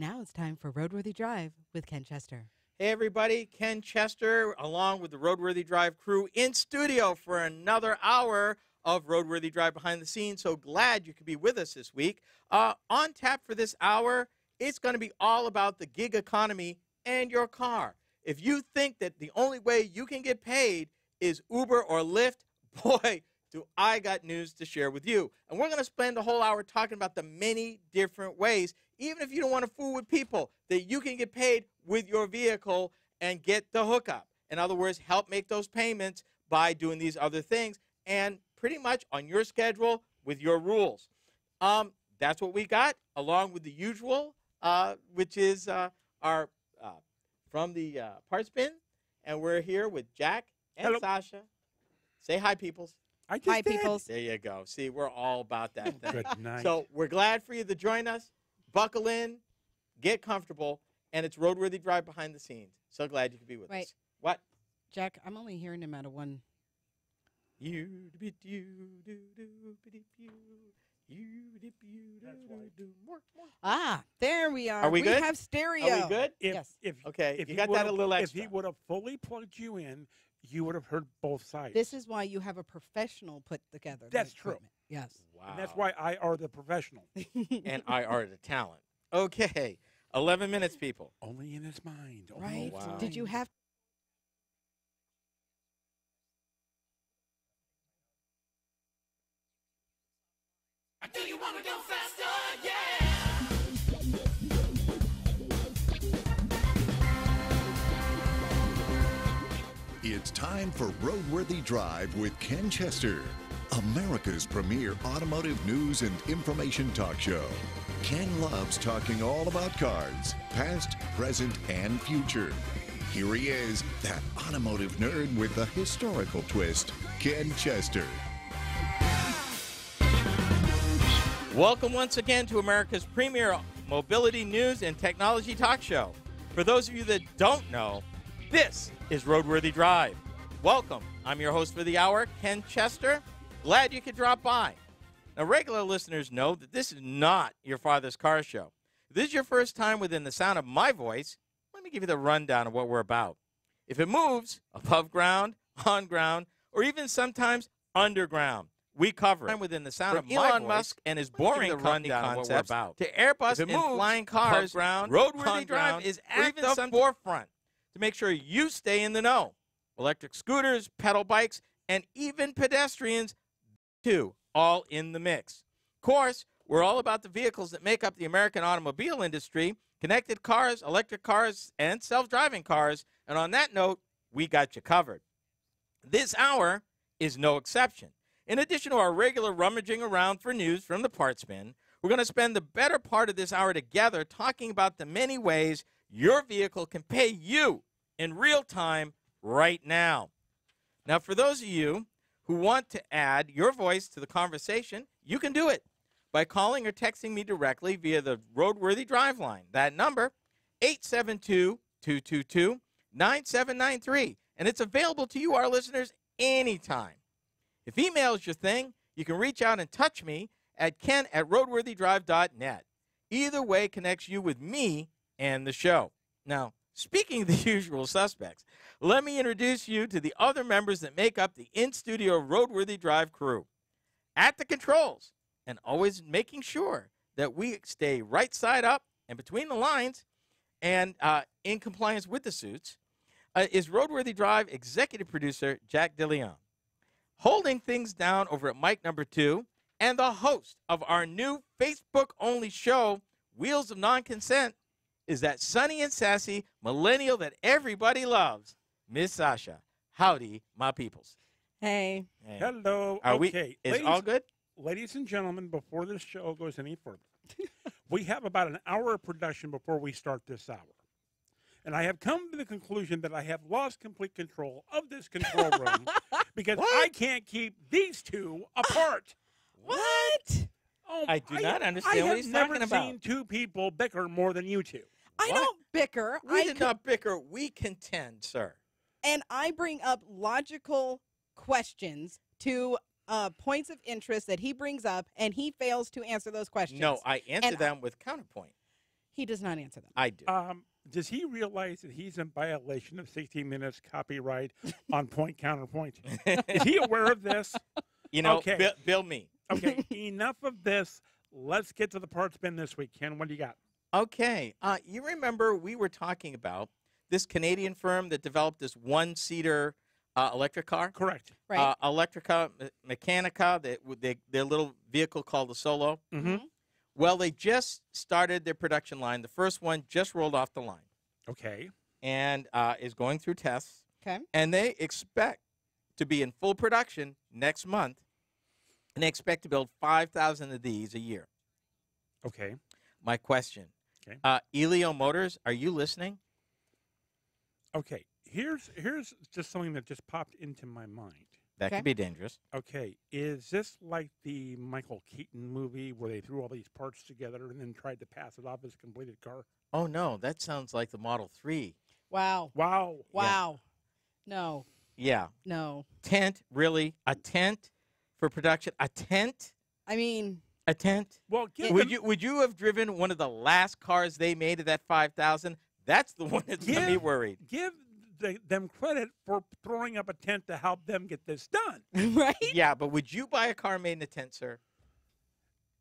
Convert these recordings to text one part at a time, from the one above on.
Now it's time for RoadWorthy Drive with Ken Chester. Hey, everybody. Ken Chester, along with the RoadWorthy Drive crew, in studio for another hour of RoadWorthy Drive behind the scenes. So glad you could be with us this week. On tap for this hour, it's going to be all about the gig economy and your car. If you think that the only way you can get paid is Uber or Lyft, boy, do I got news to share with you. And we're going to spend the whole hour talking about the many different ways, even if you don't want to fool with people, that you can get paid with your vehicle and get the hookup. In other words, help make those payments by doing these other things and pretty much on your schedule with your rules. That's what we got, along with the usual, which is our from the Parts Bin. And we're here with Jack and Hello. Sasha. Say hi, peoples. Hi, peoples. There you go. See, we're all about that thing. Good night. So we're glad for you to join us. Buckle in, get comfortable, and it's RoadWorthy Drive behind the scenes. So glad you could be with Wait. us. What? Jack, I'm only hearing him out of one. Ah, there we are. Are we good? We have stereo. Are we good? Yes. Okay, if you he got that would've- a little If extra. he would have fully plugged you in, you would have heard both sides. This is why you have a professional put together. the That's true. equipment. Yes. Wow. And that's why I are the professional. And I are the talent. Okay, 11 minutes, people. Only in his mind. Only Right? in his wow. Did you mind. have Do you want to go faster? Yeah. It's time for RoadWorthy Drive with Ken Chester, America's premier automotive news and information talk show. Ken loves talking all about cars, past, present, and future. Here he is, that automotive nerd with the historical twist, Ken Chester. Welcome once again to America's premier mobility news and technology talk show. For those of you that don't know, this is RoadWorthy Drive. Welcome. I'm your host for the hour, Ken Chester. Glad you could drop by. Now, regular listeners know that this is not your father's car show. If this is your first time within the sound of my voice, let me give you the rundown of what we're about. If it moves above ground, on ground, or even sometimes underground, we cover it. Within the sound From of Elon Musk and his boring company concepts to Airbus and flying cars, RoadWorthy Drive is at the forefront to make sure you stay in the know. Electric scooters, pedal bikes, and even pedestrians, too, all in the mix. Of course, we're all about the vehicles that make up the American automobile industry, connected cars, electric cars, and self-driving cars. And on that note, we got you covered. This hour is no exception. In addition to our regular rummaging around for news from the Parts Bin, we're going to spend the better part of this hour together talking about the many ways your vehicle can pay you in real time right now. Now, for those of you who want to add your voice to the conversation, you can do it by calling or texting me directly via the RoadWorthy Drive line. That number, 872-222-9793. And it's available to you, our listeners, anytime. If email is your thing, you can reach out and touch me at ken@roadworthydrive.net. Either way connects you with me and the show. Now, speaking of the usual suspects, let me introduce you to the other members that make up the in-studio RoadWorthy Drive crew. At the controls, and always making sure that we stay right side up and between the lines and in compliance with the suits, is RoadWorthy Drive executive producer Jack DeLeon. Holding things down over at mic number 2, and the host of our new Facebook-only show, Wheels of Non-Consent, is that sunny and sassy millennial that everybody loves, Miss Sasha. Howdy, my peoples. Hey. Hey. Hello. Are Okay. we? Is all good? Ladies and gentlemen, before this show goes any further, we have about an hour of production before we start this hour. And I have come to the conclusion that I have lost complete control of this control room because I can't keep these two apart. What? Oh, I do not understand what he's talking I have about. never seen two people bicker more than you two. I What? don't bicker. We did not bicker. We contend, sir. And I bring up logical questions to points of interest that he brings up, and he fails to answer those questions. No, I answer And them with counterpoint. He does not answer them. I do. Does he realize that he's in violation of 60 Minutes copyright on point counterpoint? Is he aware of this? You know, okay. bill me. Okay, enough of this. Let's get to the parts bin this week. Ken, what do you got? Okay. You remember we were talking about this Canadian firm that developed this one-seater electric car? Correct. Right. Electrica Mechanica, their little vehicle called the sooo. Mm-hmm. Well, they just started their production line. The first one just rolled off the line. Okay. And is going through tests. Okay. And they expect to be in full production next month. And they expect to build 5,000 of these a year. Okay. My question. Okay. Elio Motors, are you listening? Okay. Here's just something that just popped into my mind. That could be dangerous. Okay. Is this like the Michael Keaton movie where they threw all these parts together and then tried to pass it off as a completed car? Oh, no. That sounds like the Model 3. Wow. Wow. Wow. No. Yeah. No. Tent? Really? A tent for production? A tent? I mean, a tent? Well, would you have driven one of the last cars they made of that 5,000? That's the one that's got me worried. Give them credit for throwing up a tent to help them get this done. Right? Yeah, but would you buy a car made in a tent, sir?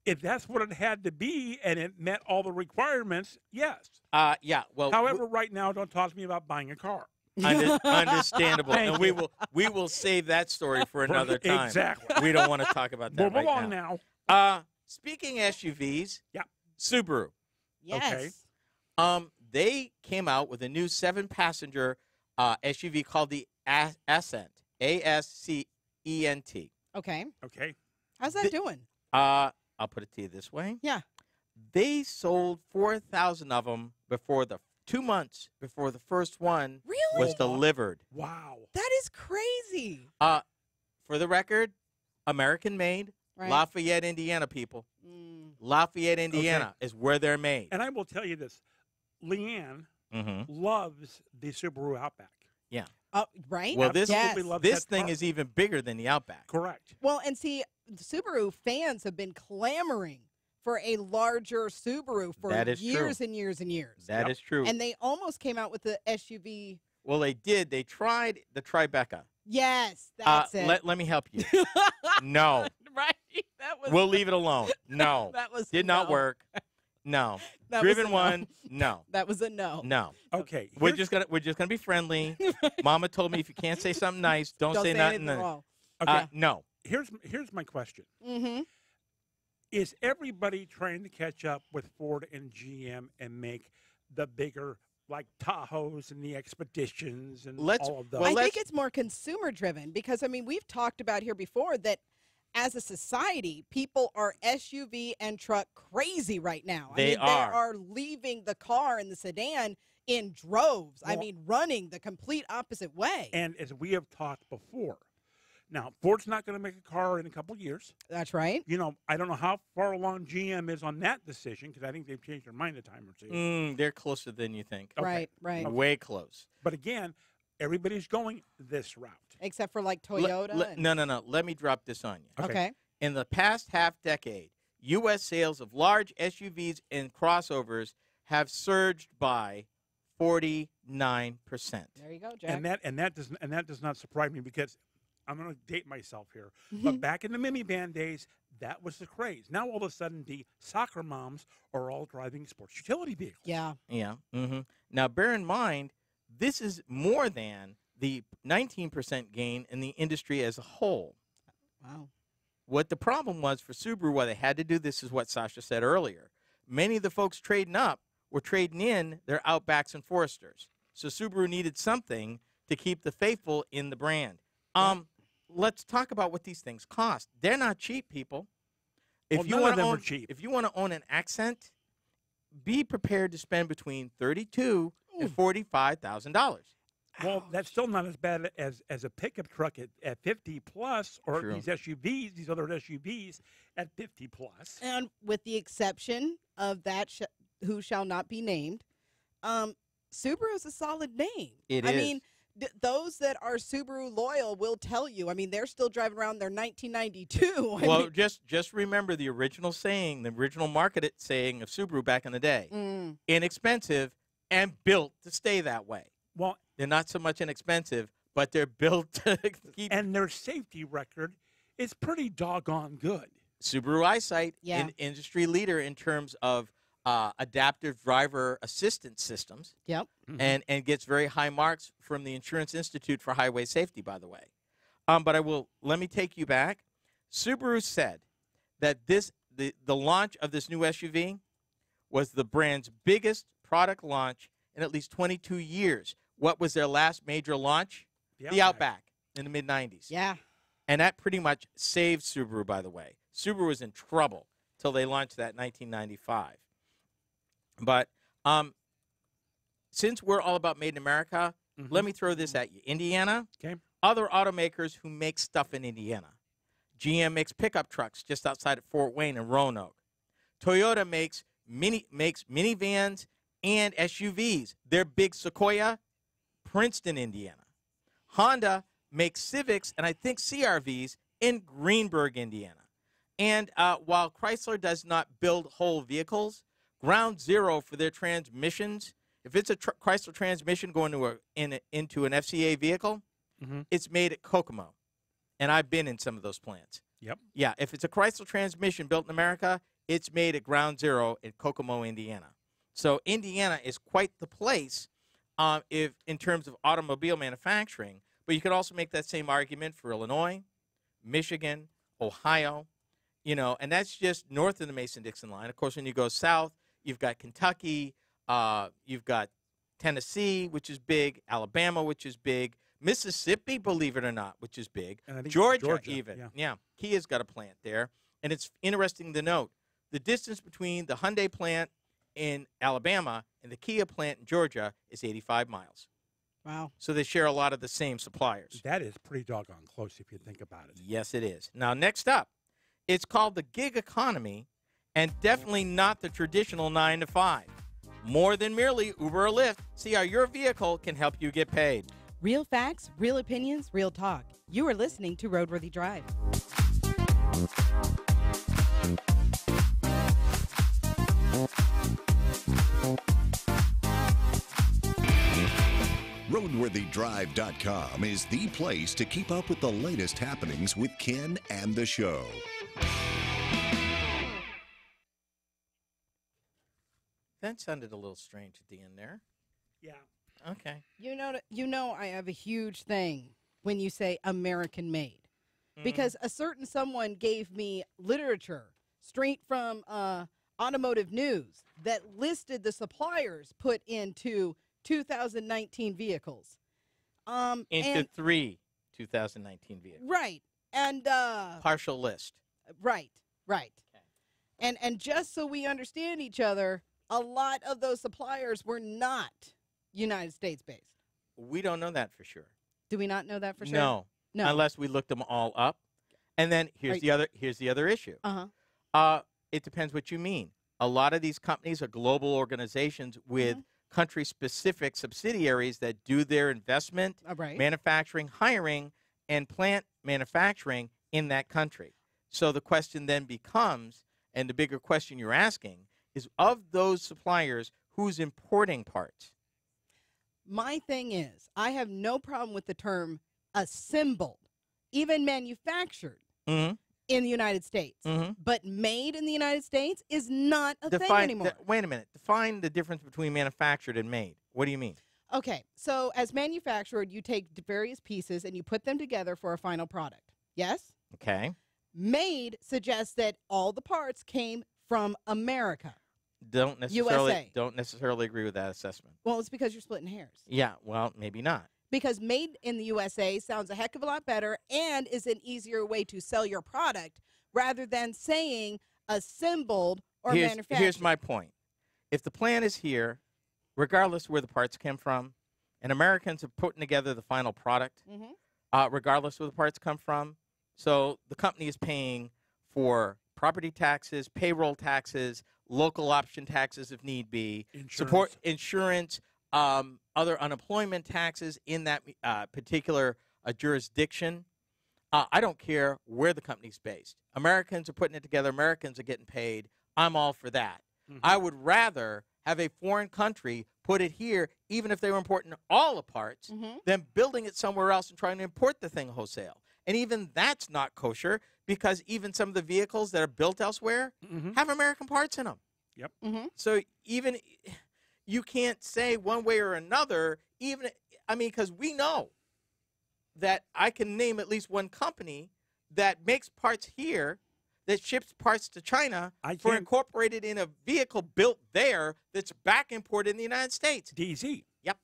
If that's what it had to be and it met all the requirements, yes. Yeah. Well, however, right now, don't talk to me about buying a car. Understandable, and we will save that story for another time. Exactly. We don't want to talk about that Move along now. Speaking SUVs, yeah, Subaru. Yes. Okay. They came out with a new 7-passenger SUV called the Ascent. ASCENT. Okay. Okay. How's that doing? I'll put it to you this way. Yeah. They sold 4,000 of them before 2 months before the first one was delivered. Wow. That is crazy. For the record, American made, right. Lafayette, Indiana, people. Lafayette, Indiana is where they're made. And I will tell you this. Leanne loves the Subaru Outback. Yeah. Right? Well, this thing car. is even bigger than the Outback. Correct. Well, and see, Subaru fans have been clamoring for a larger Subaru for years and years and years. That is true. And they almost came out with the SUV. Well, they did. They tried the Tribeca. Yes, that's it. Let me help you. No. Right? That was. We'll leave it alone. No. That was did not work. No. That Driven was one. No. That was a no. No. Okay. We're just gonna be friendly. Mama told me if you can't say something nice, don't say nothing. Wrong. Okay. No. Here's my question. Mm-hmm. Is everybody trying to catch up with Ford and GM and make the bigger, like Tahoes and the Expeditions and all of those? I think it's more consumer driven because, I mean, we've talked about here before that as a society, people are SUV and truck crazy right now. They are leaving the car and the sedan in droves. Well, I mean, running the complete opposite way. And as we have talked before, now, Ford's not going to make a car in a couple of years. That's right. You know, I don't know how far along GM is on that decision because I think they've changed their mind a time or two. They're closer than you think. Okay. Right. Way close. But again, everybody's going this route. Except for like Toyota. No. Let me drop this on you. Okay. In the past half decade, U.S. sales of large SUVs and crossovers have surged by 49%. There you go, Jack. And that does not surprise me because I'm going to date myself here. But back in the minivan days, that was the craze. Now all of a sudden, the soccer moms are all driving sports utility vehicles. Yeah. Yeah. Mm-hmm. Now bear in mind, this is more than the 19% gain in the industry as a whole. Wow. What the problem was for Subaru, why they had to do this is what Sasha said earlier. Many of the folks trading up were trading in their Outbacks and Foresters. So Subaru needed something to keep the faithful in the brand. Let's talk about what these things cost. They're not cheap, people. If you want to own an Accent, be prepared to spend between $32,000 and $45,000. Well, that's still not as bad as a pickup truck at 50 plus, or True. these SUVs, these other SUVs at 50 plus. And with the exception of that who shall not be named, Subaru is a solid name. It I is. mean, those that are Subaru loyal will tell you. I mean, they're still driving around their 1992. Well, just remember the original saying, the original marketed saying of Subaru back in the day. Inexpensive and built to stay that way. Well, they're not so much inexpensive, but they're built to keep. And their safety record is pretty doggone good. Subaru Eyesight, an industry leader in terms of adaptive driver assistance systems. Yep. And gets very high marks from the Insurance Institute for Highway Safety, by the way. But let me take you back. Subaru said that the launch of this new SUV was the brand's biggest product launch in at least 22 years. What was their last major launch? The Outback in the mid-'90s. Yeah. And that pretty much saved Subaru, by the way. Subaru was in trouble until they launched that in 1995. But since we're all about made in America, let me throw this at you. Indiana, other automakers who make stuff in Indiana. GM makes pickup trucks just outside of Fort Wayne and Roanoke. Toyota makes minivans and SUVs. Their big Sequoia, Princeton, Indiana. Honda makes Civics and I think CRVs in Greenburgh, Indiana. And while Chrysler does not build whole vehicles, ground zero for their transmissions, if it's a Chrysler transmission going into an FCA vehicle, it's made at Kokomo. And I've been in some of those plants. Yep. Yeah, if it's a Chrysler transmission built in America, it's made at ground zero in Kokomo, Indiana. So Indiana is quite the place if in terms of automobile manufacturing. But you could also make that same argument for Illinois, Michigan, Ohio, and that's just north of the Mason-Dixon line. Of course, when you go south, you've got Kentucky, you've got Tennessee, which is big, Alabama, which is big, Mississippi, believe it or not, which is big, and I think Georgia even. Yeah, Kia's got a plant there. And it's interesting to note, the distance between the Hyundai plant in Alabama and the Kia plant in Georgia is 85 miles. Wow. So they share a lot of the same suppliers. That is pretty doggone close if you think about it. Yes, it is. Now, next up, it's called the gig economy and definitely not the traditional 9 to 5. More than merely Uber or Lyft, see how your vehicle can help you get paid. Real facts, real opinions, real talk. You are listening to RoadWorthy Drive. RoadWorthyDrive.com is the place to keep up with the latest happenings with Ken and the show. That sounded a little strange at the end there. Yeah. Okay. You know, I have a huge thing when you say American made, because a certain someone gave me literature straight from Automotive News that listed the suppliers put into 2019 vehicles. Into 3 2019 vehicles. Right. And partial list. Right. Okay. And just so we understand each other, a lot of those suppliers were not United States based. We don't know that for sure. Do we not know that for sure? No. Unless we looked them all up. And then here's the other issue. It depends what you mean. A lot of these companies are global organizations with country-specific subsidiaries that do their investment, manufacturing, hiring, and plant manufacturing in that country. So the question then becomes, and the bigger question you're asking, is of those suppliers, who's importing parts? My thing is, I have no problem with the term assembled, even manufactured in the United States. But made in the United States is not a thing anymore. Wait a minute. Define the difference between manufactured and made. What do you mean? Okay, so as manufactured, you take various pieces and you put them together for a final product. Yes? Okay. Made suggests that all the parts came from America. Don't necessarily agree with that assessment. Well, it's because you're splitting hairs. Yeah, well, maybe not. Because made in the USA sounds a heck of a lot better and is an easier way to sell your product rather than saying assembled or manufactured. Here's my point. If the plant is here, regardless where the parts came from, and Americans are putting together the final product, regardless where the parts come from, so the company is paying for property taxes, payroll taxes, local option taxes if need be, support insurance, other unemployment taxes in that particular jurisdiction. I don't care where the company's based. Americans are putting it together. Americans are getting paid. I'm all for that. I would rather have a foreign country put it here, even if they were importing all the parts, than building it somewhere else and trying to import the thing wholesale. And even that's not kosher, because even some of the vehicles that are built elsewhere have American parts in them. Yep. So even you can't say one way or another, because we know that I can name at least one company that makes parts here that ships parts to China for incorporated in a vehicle built there that's back imported in the United States. DZ. Yep.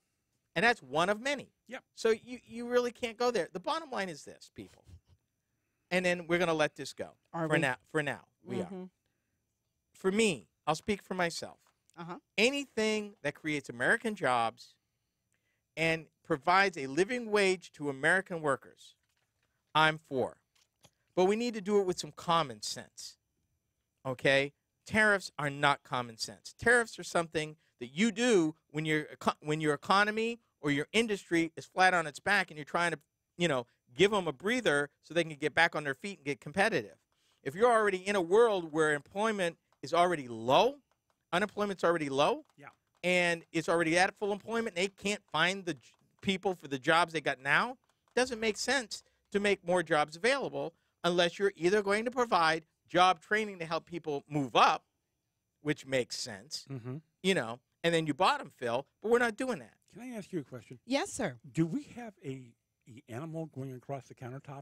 And that's one of many. Yep. So you really can't go there. The bottom line is this, people. And then we're going to let this go. For now, we are. For me, I'll speak for myself. Anything that creates American jobs and provides a living wage to American workers, I'm for. But we need to do it with some common sense, okay? Tariffs are not common sense. Tariffs are something that you do when your economy or your industry is flat on its back and you're trying to, give them a breather so they can get back on their feet and get competitive. If you're already in a world where employment is already low, unemployment's already low, and it's already at full employment, and they can't find the people for the jobs they got now, it doesn't make sense to make more jobs available unless you're either going to provide job training to help people move up, which makes sense, and then you bottom fill, but we're not doing that. Can I ask you a question? Yes, sir. Do we have a animal going across the countertop?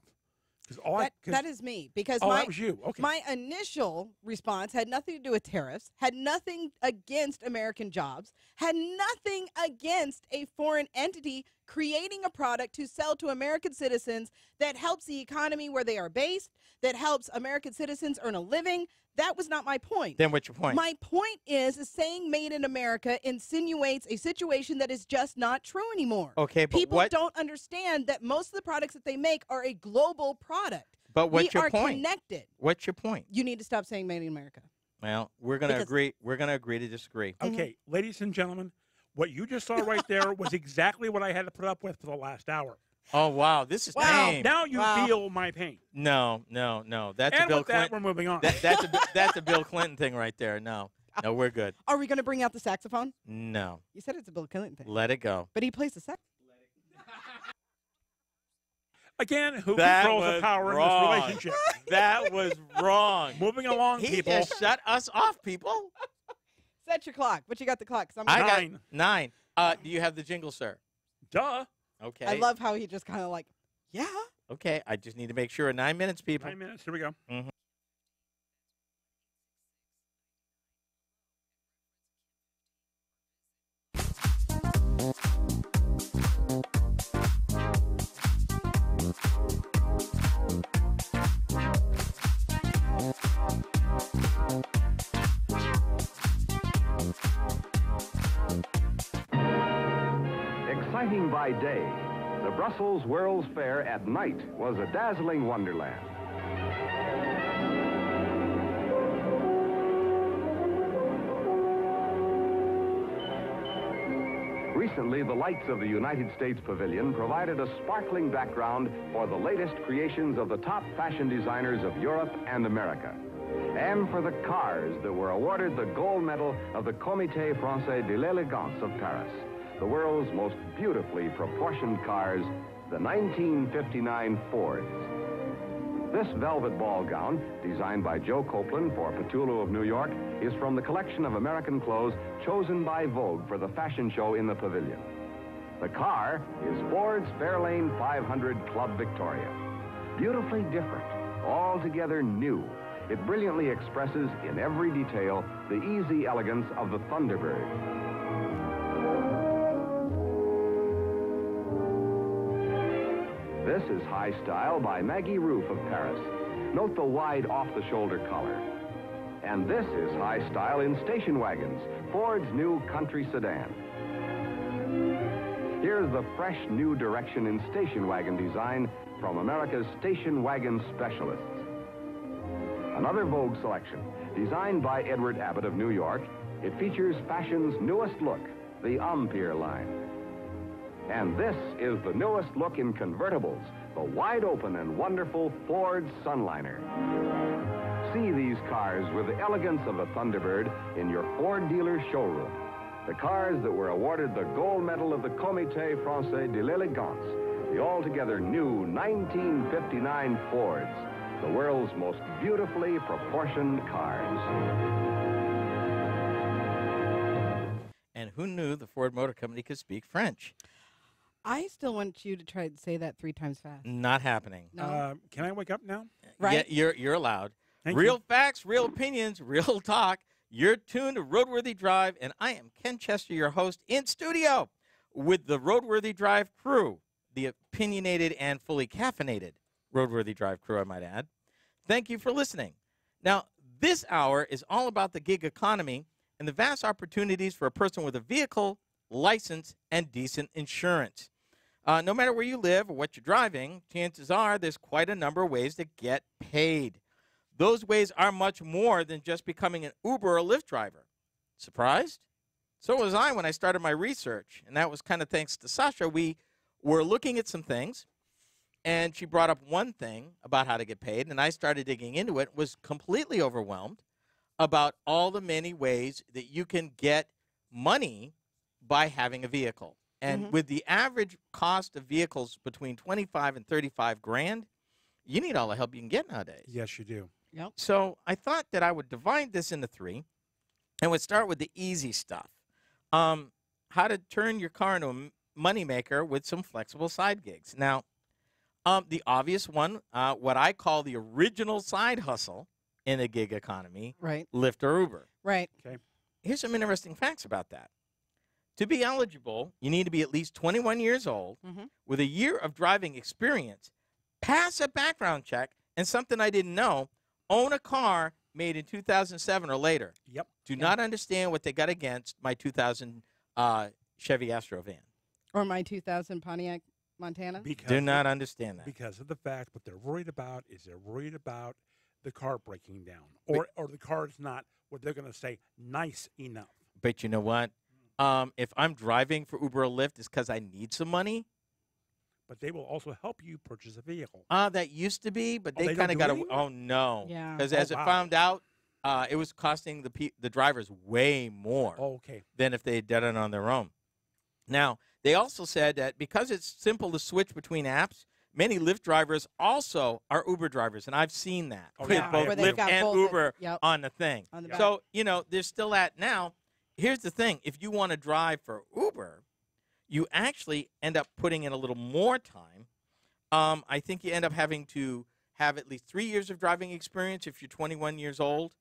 That is me, because that was you. Okay. My initial response had nothing to do with tariffs, had nothing against American jobs, had nothing against a foreign entity creating a product to sell to American citizens that helps the economy where they are based, that helps American citizens earn a living. That was not my point. Then what's your point? My point is saying made in America insinuates a situation that is just not true anymore. Okay, but people don't understand that most of the products that they make are a global product. But what's your point? We are connected. What's your point? You need to stop saying made in America. Well, we're going to agree. We're going to agree to disagree. Okay, ladies and gentlemen, what you just saw right there was exactly what I had to put up with for the last hour. Oh, wow. This is pain. Now you feel my pain. No. That's a Bill with Clinton. that, we're moving on. That's a Bill Clinton thing right there. No, we're good. Are we going to bring out the saxophone? No. You said it's a Bill Clinton thing. Let it go. But he plays the sax. Again, who controls the power in this relationship? That was wrong. Moving along, people. He just shut us off, people. Set your clock. What you got the clock? I got 9. Do you have the jingle, sir? Duh. Okay. I love how he just kind of like, yeah. Okay, I just need to make sure. 9 minutes, people. 9 minutes. Here we go. Exciting by day, the Brussels World's Fair at night was a dazzling wonderland. Recently, the lights of the United States Pavilion provided a sparkling background for the latest creations of the top fashion designers of Europe and America, and for the cars that were awarded the gold medal of the Comité Français de l'Élégance of Paris, the world's most beautifully proportioned cars, the 1959 Fords. This velvet ball gown, designed by Joe Copeland for Petullo of New York, is from the collection of American clothes chosen by Vogue for the fashion show in the pavilion. The car is Ford's Fairlane 500 Club Victoria. Beautifully different, altogether new, it brilliantly expresses in every detail the easy elegance of the Thunderbird. This is High Style by Maggie Roof of Paris. Note the wide off-the-shoulder collar. And this is High Style in station wagons, Ford's new country sedan. Here's the fresh new direction in station wagon design from America's station wagon specialists. Another Vogue selection, designed by Edward Abbott of New York. It features fashion's newest look, the Empire line. And this is the newest look in convertibles, the wide open and wonderful Ford Sunliner. See these cars with the elegance of a Thunderbird in your Ford dealer showroom. The cars that were awarded the gold medal of the Comité Français de l'Élégance, the altogether new 1959 Fords, the world's most beautifully proportioned cars. And who knew the Ford Motor Company could speak French? I still want you to try to say that 3 times fast. Not happening. No. Can I wake up now? Right? Yeah, you're allowed. Thank Real you. facts, real opinions, real talk. You're tuned to RoadWorthy Drive, and I am Ken Chester, your host, in studio with the RoadWorthy Drive crew, the opinionated and fully caffeinated RoadWorthy Drive crew, I might add. Thank you for listening. Now, this hour is all about the gig economy and the vast opportunities for a person with a vehicle, license, and decent insurance. No matter where you live or what you're driving, chances are there's quite a number of ways to get paid. Those ways are much more than just becoming an Uber or Lyft driver. Surprised? So was I when I started my research, and that was kind of thanks to Sasha. We were looking at some things, and she brought up one thing about how to get paid, and I started digging into it, was completely overwhelmed about all the many ways that you can get money by having a vehicle. And with the average cost of vehicles between 25 and 35 grand, you need all the help you can get nowadays. Yes, you do. Yep. So I thought that I would divide this into 3 and would start with the easy stuff. How to turn your car into a moneymaker with some flexible side gigs. Now, the obvious one, what I call the original side hustle in a gig economy, Right. Lyft or Uber. Right. Okay. Here's some interesting facts about that. To be eligible, you need to be at least 21 years old with a year of driving experience, pass a background check, and something I didn't know, own a car made in 2007 or later. Yep. Do not understand what they got against my 2000 Chevy Astro van. Or my 2000 Pontiac Montana. Do not understand that. Because of the fact what they're worried about is they're worried about the car breaking down. Or the car is not what they're going to say nice enough. But you know what? If I'm driving for Uber or Lyft, it's because I need some money. But they will also help you purchase a vehicle. That used to be, but Oh, they they kind of don't got do to. it anymore? Oh no! Yeah. Because Oh, as it wow. found out, it was costing the drivers way more Oh, okay. than if they had done it on their own. Now they also said that because it's simple to switch between apps, many Lyft drivers also are Uber drivers, and I've seen that Oh, with yeah, both where they've Lyft got and both Uber yep. on the thing. On the back. So they're still at now. Here's the thing: if you want to drive for Uber, you actually end up putting in a little more time. I think you end up having to have at least 3 years of driving experience if you're 21 years old.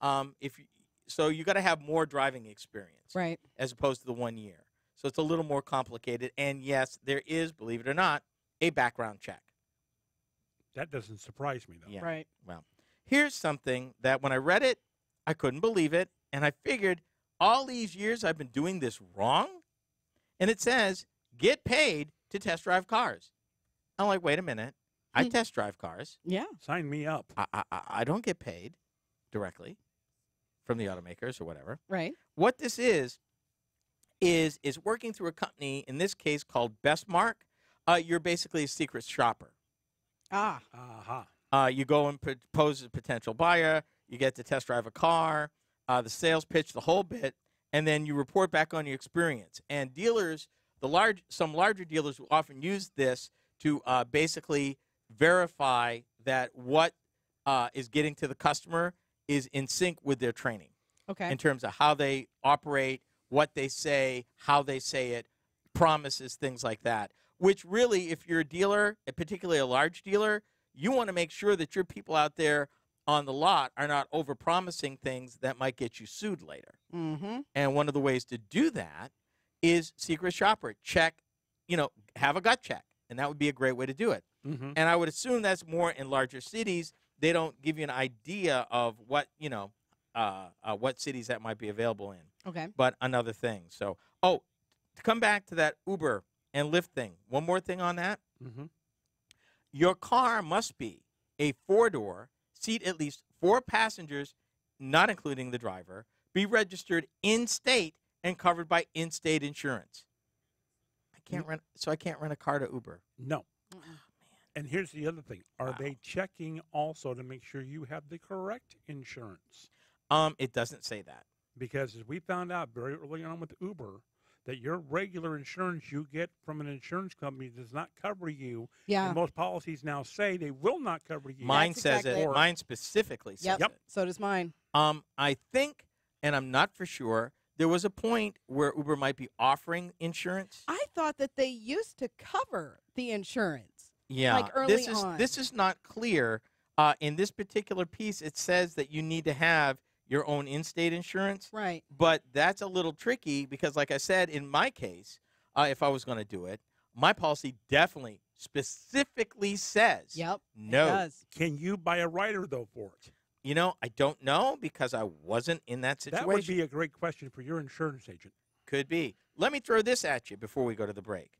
So you got to have more driving experience, Right. as opposed to the 1 year. So it's a little more complicated. And yes, there is, believe it or not, a background check. That doesn't surprise me, though. Yeah. Right. Well, here's something that when I read it, I couldn't believe it, and I figured all these years I've been doing this wrong, and it says get paid to test drive cars. I'm like, wait a minute, I test drive cars. Yeah. Sign me up. I don't get paid directly from the automakers or whatever. Right. What this is working through a company, in this case called Bestmark. You're basically a secret shopper. Ah. Aha. You go and pose as a potential buyer. You get to test drive a car, the sales pitch, the whole bit, and then you report back on your experience. And dealers, some larger dealers will often use this to basically verify that what is getting to the customer is in sync with their training Okay. in terms of how they operate, what they say, how they say it, promises, things like that. Which really, if you're a dealer, particularly a large dealer, you want to make sure that your people out there on the lot are not over-promising things that might get you sued later. Mm-hmm. And one of the ways to do that is secret shopper. Check, have a gut check. And that would be a great way to do it. Mm-hmm. And I would assume that's more in larger cities. They don't give you an idea of what cities that might be available in. Okay. But another thing. So, to come back to that Uber and Lyft thing, one more thing on that. Mm-hmm. Your car must be a 4-door, seat at least 4 passengers, not including the driver, be registered in-state and covered by in-state insurance. I can't rent. So I can't rent a car to Uber. No. Mm-mm. And here's the other thing. Are Wow. they checking also to make sure you have the correct insurance? It doesn't say that. Because as we found out very early on with Uber, that your regular insurance you get from an insurance company does not cover you. Yeah. And most policies now say they will not cover you. Mine That's says exactly it. it. Mine specifically says Yep. it. So does mine. I think, and I'm not for sure, there was a point where Uber might be offering insurance. I thought that they used to cover the insurance. Yeah, Like early this is on. this is not clear. In this particular piece, it says that you need to have your own in-state insurance. Right. But that's a little tricky because, like I said, in my case, if I was going to do it, my policy definitely specifically says Yep. no. It does. Can you buy a rider, though, for it? You know, I don't know because I wasn't in that situation. That would be a great question for your insurance agent. Could be. Let me throw this at you before we go to the break.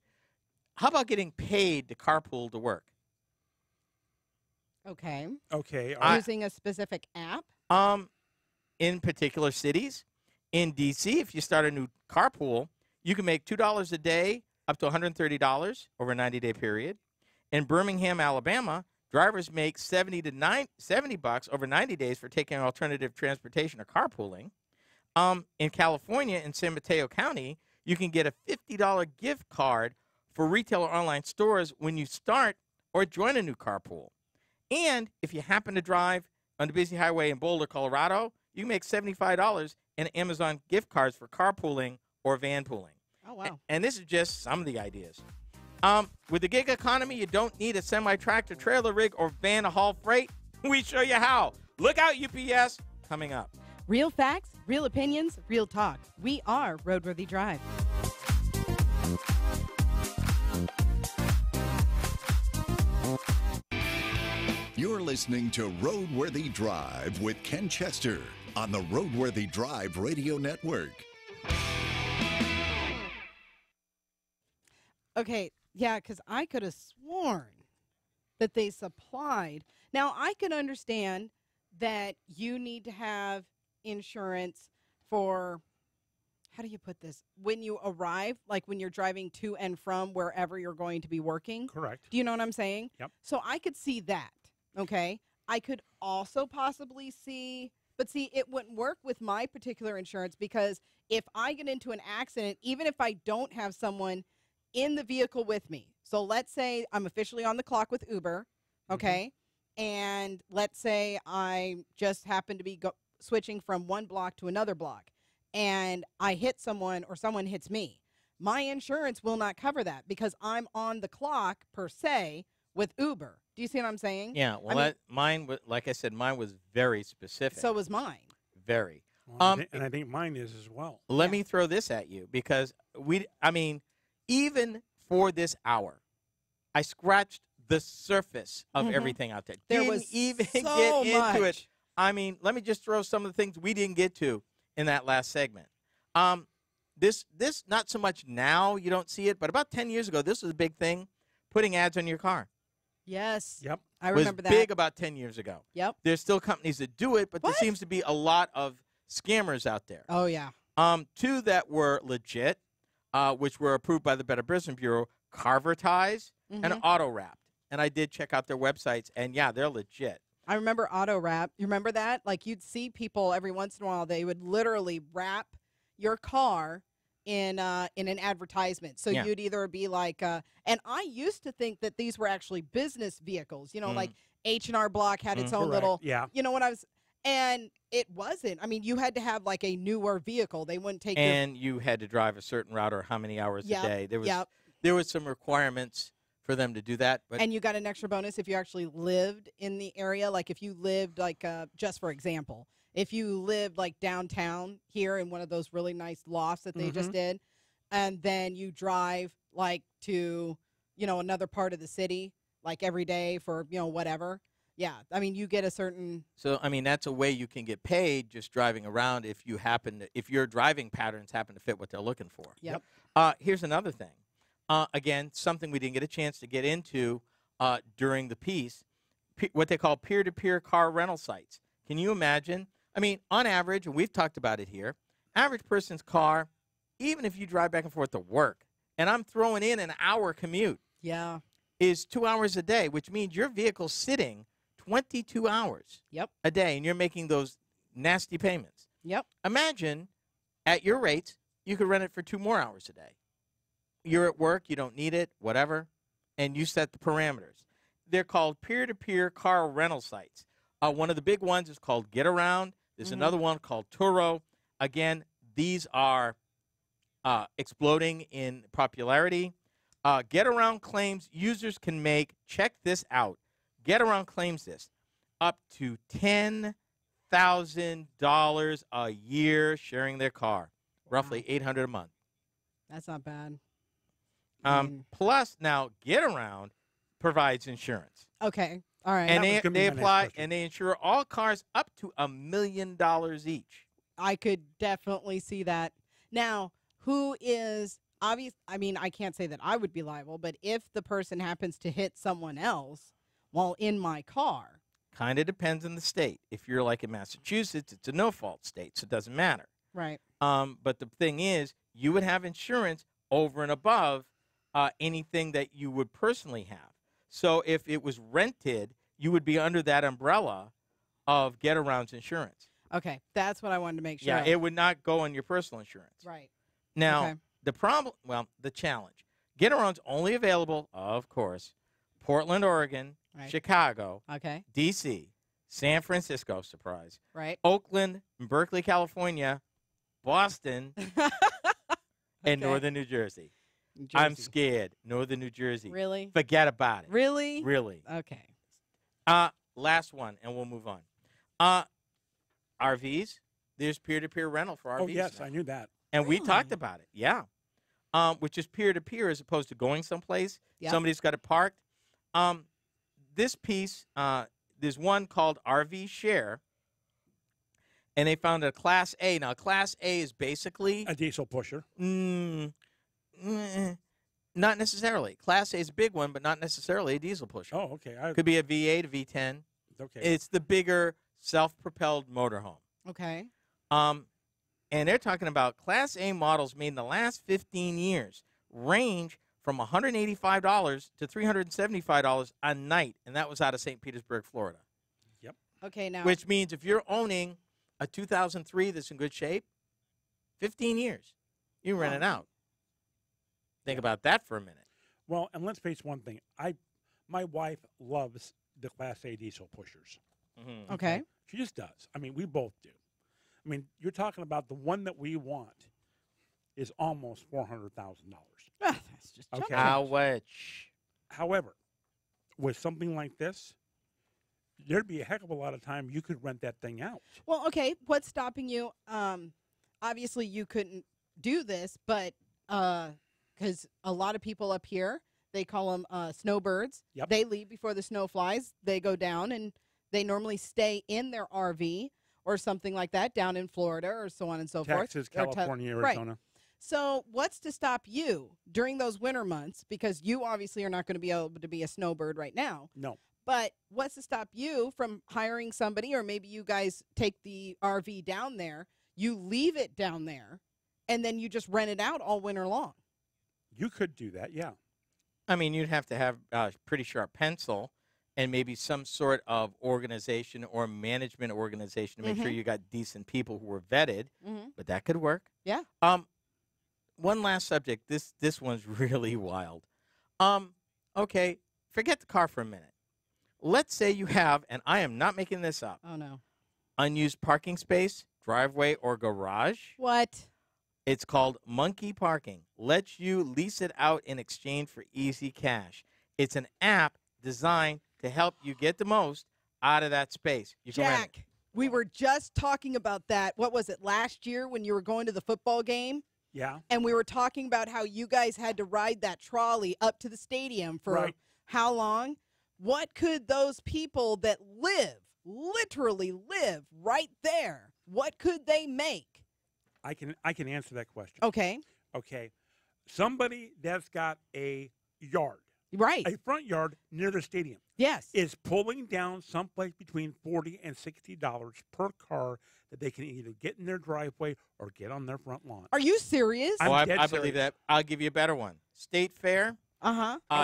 How about getting paid to carpool to work? Okay. Okay. Using a specific app? In particular cities. In D.C., if you start a new carpool, you can make $2 a day up to $130 over a 90-day period. In Birmingham, Alabama, drivers make $70 over 90 days for taking alternative transportation or carpooling. In California, in San Mateo County, you can get a $50 gift card for retail or online stores when you start or join a new carpool. And if you happen to drive on the busy highway in Boulder, Colorado, you can make $75 in Amazon gift cards for carpooling or van pooling. Oh, wow. And this is just some of the ideas. With the gig economy, you don't need a semi-tractor, trailer rig, or van to haul freight. We show you how. Look out, UPS, coming up. Real facts, real opinions, real talk. We are RoadWorthy Drive. You're listening to RoadWorthy Drive with Ken Chester on the RoadWorthy Drive Radio Network. Okay, yeah, because I could have sworn that they supplied. Now, I can understand that you need to have insurance for, how do you put this? When you arrive, like when you're driving to and from wherever you're going to be working. Correct. Do you know what I'm saying? Yep. So I could see that, okay? I could also possibly see, but see, it wouldn't work with my particular insurance because if I get into an accident, even if I don't have someone in the vehicle with me. So let's say I'm officially on the clock with Uber, okay? And let's say I just happen to be switching from one block to another block and I hit someone or someone hits me. My insurance will not cover that because I'm on the clock per se with Uber. Do you see what I'm saying? Yeah, well, mine, like I said, mine was very specific. So was mine. Very. Well, and I think mine is as well. Let me throw this at you because even for this hour, I scratched the surface of everything out there. There Didn't was even so get into much. it. I mean, let me just throw some of the things we didn't get to in that last segment. This not so much now, you don't see it, but about 10 years ago, this was a big thing, putting ads on your car. Yes. Yep. I remember was that. big about 10 years ago. Yep. There's still companies that do it, but there What? seems to be a lot of scammers out there. Oh, yeah. Two that were legit, which were approved by the Better Business Bureau, Carvertise and Auto Wrapped. And I did check out their websites, and yeah, they're legit. I remember auto wrap. You remember that? Like you'd see people every once in a while, they would literally wrap your car in an advertisement. So Yeah. you'd either be like, and I used to think that these were actually business vehicles, you know, like H&R Block had its own Correct. little, Yeah. you know what I was, and it wasn't. I mean, you had to have like a newer vehicle. They wouldn't take And you had to drive a certain route or how many hours Yep, a day. There was yep. there was some requirements for them to do that. But and you got an extra bonus if you actually lived in the area. Like if you lived like, just for example, if you lived like downtown here in one of those really nice lofts that they just did, and then you drive like to, you know, another part of the city, like every day for, you know, whatever. Yeah. I mean, you get a certain. So, I mean, that's a way you can get paid just driving around if your driving patterns happen to fit what they're looking for. Yep. Here's another thing. Again, something we didn't get a chance to get into during the piece, what they call peer-to-peer car rental sites. Can you imagine? I mean, on average, and we've talked about it here, average person's car, even if you drive back and forth to work and I'm throwing in an hour commute, Yeah. is 2 hours a day, which means your vehicle's sitting 22 hours a day, and you're making those nasty payments. Yep. Imagine, at your rates, you could rent it for 2 more hours a day. You're at work, you don't need it, whatever, and you set the parameters. They're called peer-to-peer car rental sites. One of the big ones is called Get Around. There's another one called Turo. Again, these are exploding in popularity. Get Around claims users can make, check this out, Get Around claims this, up to $10,000 a year sharing their car, roughly $800 a month. That's not bad. Plus, now Get Around provides insurance. Okay. All right. And they apply and they insure all cars up to $1 million each. I could definitely see that. Now, who is obvious? I mean, I can't say that I would be liable, but if the person happens to hit someone else while in my car. Kind of depends on the state. If you're like in Massachusetts, it's a no-fault state, so it doesn't matter. Right. But the thing is, you would have insurance over and above anything that you would personally have. So if it was rented, you would be under that umbrella of Get Around's insurance. Okay, that's what I wanted to make sure. Yeah, it would not go on your personal insurance. Right. Now, the challenge. Get Around's only available, of course, Portland, Oregon, Chicago, D.C., San Francisco, surprise, Oakland, Berkeley, California, Boston, and Northern New Jersey. I'm scared. Northern New Jersey. Really? Forget about it. Really? Really. Okay. Last one, and we'll move on. RVs. There's peer-to-peer rental for RVs. Oh, yes, now. I knew that. And we talked about it, which is peer-to-peer as opposed to going someplace. Yep. Somebody's got it parked. This piece, there's one called RV Share, and they found a Class A. Now, Class A is basically a diesel pusher. Not necessarily. Class A is a big one, but not necessarily a diesel pusher. Oh, okay. Could be a V8, a V10. Okay. It's the bigger self-propelled motorhome. Okay. And they're talking about Class A models made in the last 15 years range from $185 to $375 a night, and that was out of St. Petersburg, Florida. Yep. Okay, now. Which means if you're owning a 2003 that's in good shape, 15 years, you rent it out. Think about that for a minute. Well, and let's face one thing. My wife loves the Class A diesel pushers. Mm-hmm. Okay. She just does. I mean, we both do. I mean, you're talking about the one that we want is almost $400,000. That's just okay. How much? However, with something like this, there'd be a heck of a lot of time you could rent that thing out. Well, okay. What's stopping you? Obviously, you couldn't do this, but because a lot of people up here, they call them snowbirds. Yep. They leave before the snow flies. They go down, and they normally stay in their RV or something like that down in Florida or so on and so forth. Texas, California, Arizona. Right. So what's to stop you during those winter months? Because you obviously are not going to be able to be a snowbird right now. No. But what's to stop you from hiring somebody, or maybe you guys take the RV down there, you leave it down there, and then you just rent it out all winter long? You could do that, yeah. I mean, you'd have to have a pretty sharp pencil and maybe some sort of organization or management organization to make sure you got decent people who were vetted, but that could work. Yeah. One last subject. This one's really wild. Okay, forget the car for a minute. Let's say you have, and I am not making this up. Oh, no. Unused parking space, driveway, or garage. What? It's called Monkey Parking. Lets you lease it out in exchange for easy cash. It's an app designed to help you get the most out of that space. You can rent it. Jack, we were just talking about that. What was it, last year when you were going to the football game? Yeah. And we were talking about how you guys had to ride that trolley up to the stadium for how long? What could those people that literally live right there, what could they make? I can answer that question. Okay. Okay. Somebody that's got a yard. Right. A front yard near the stadium. Yes. Is pulling down someplace between $40 and $60 per car that they can either get in their driveway or get on their front lawn. Are you serious? I believe that. I'll give you a better one. State Fair.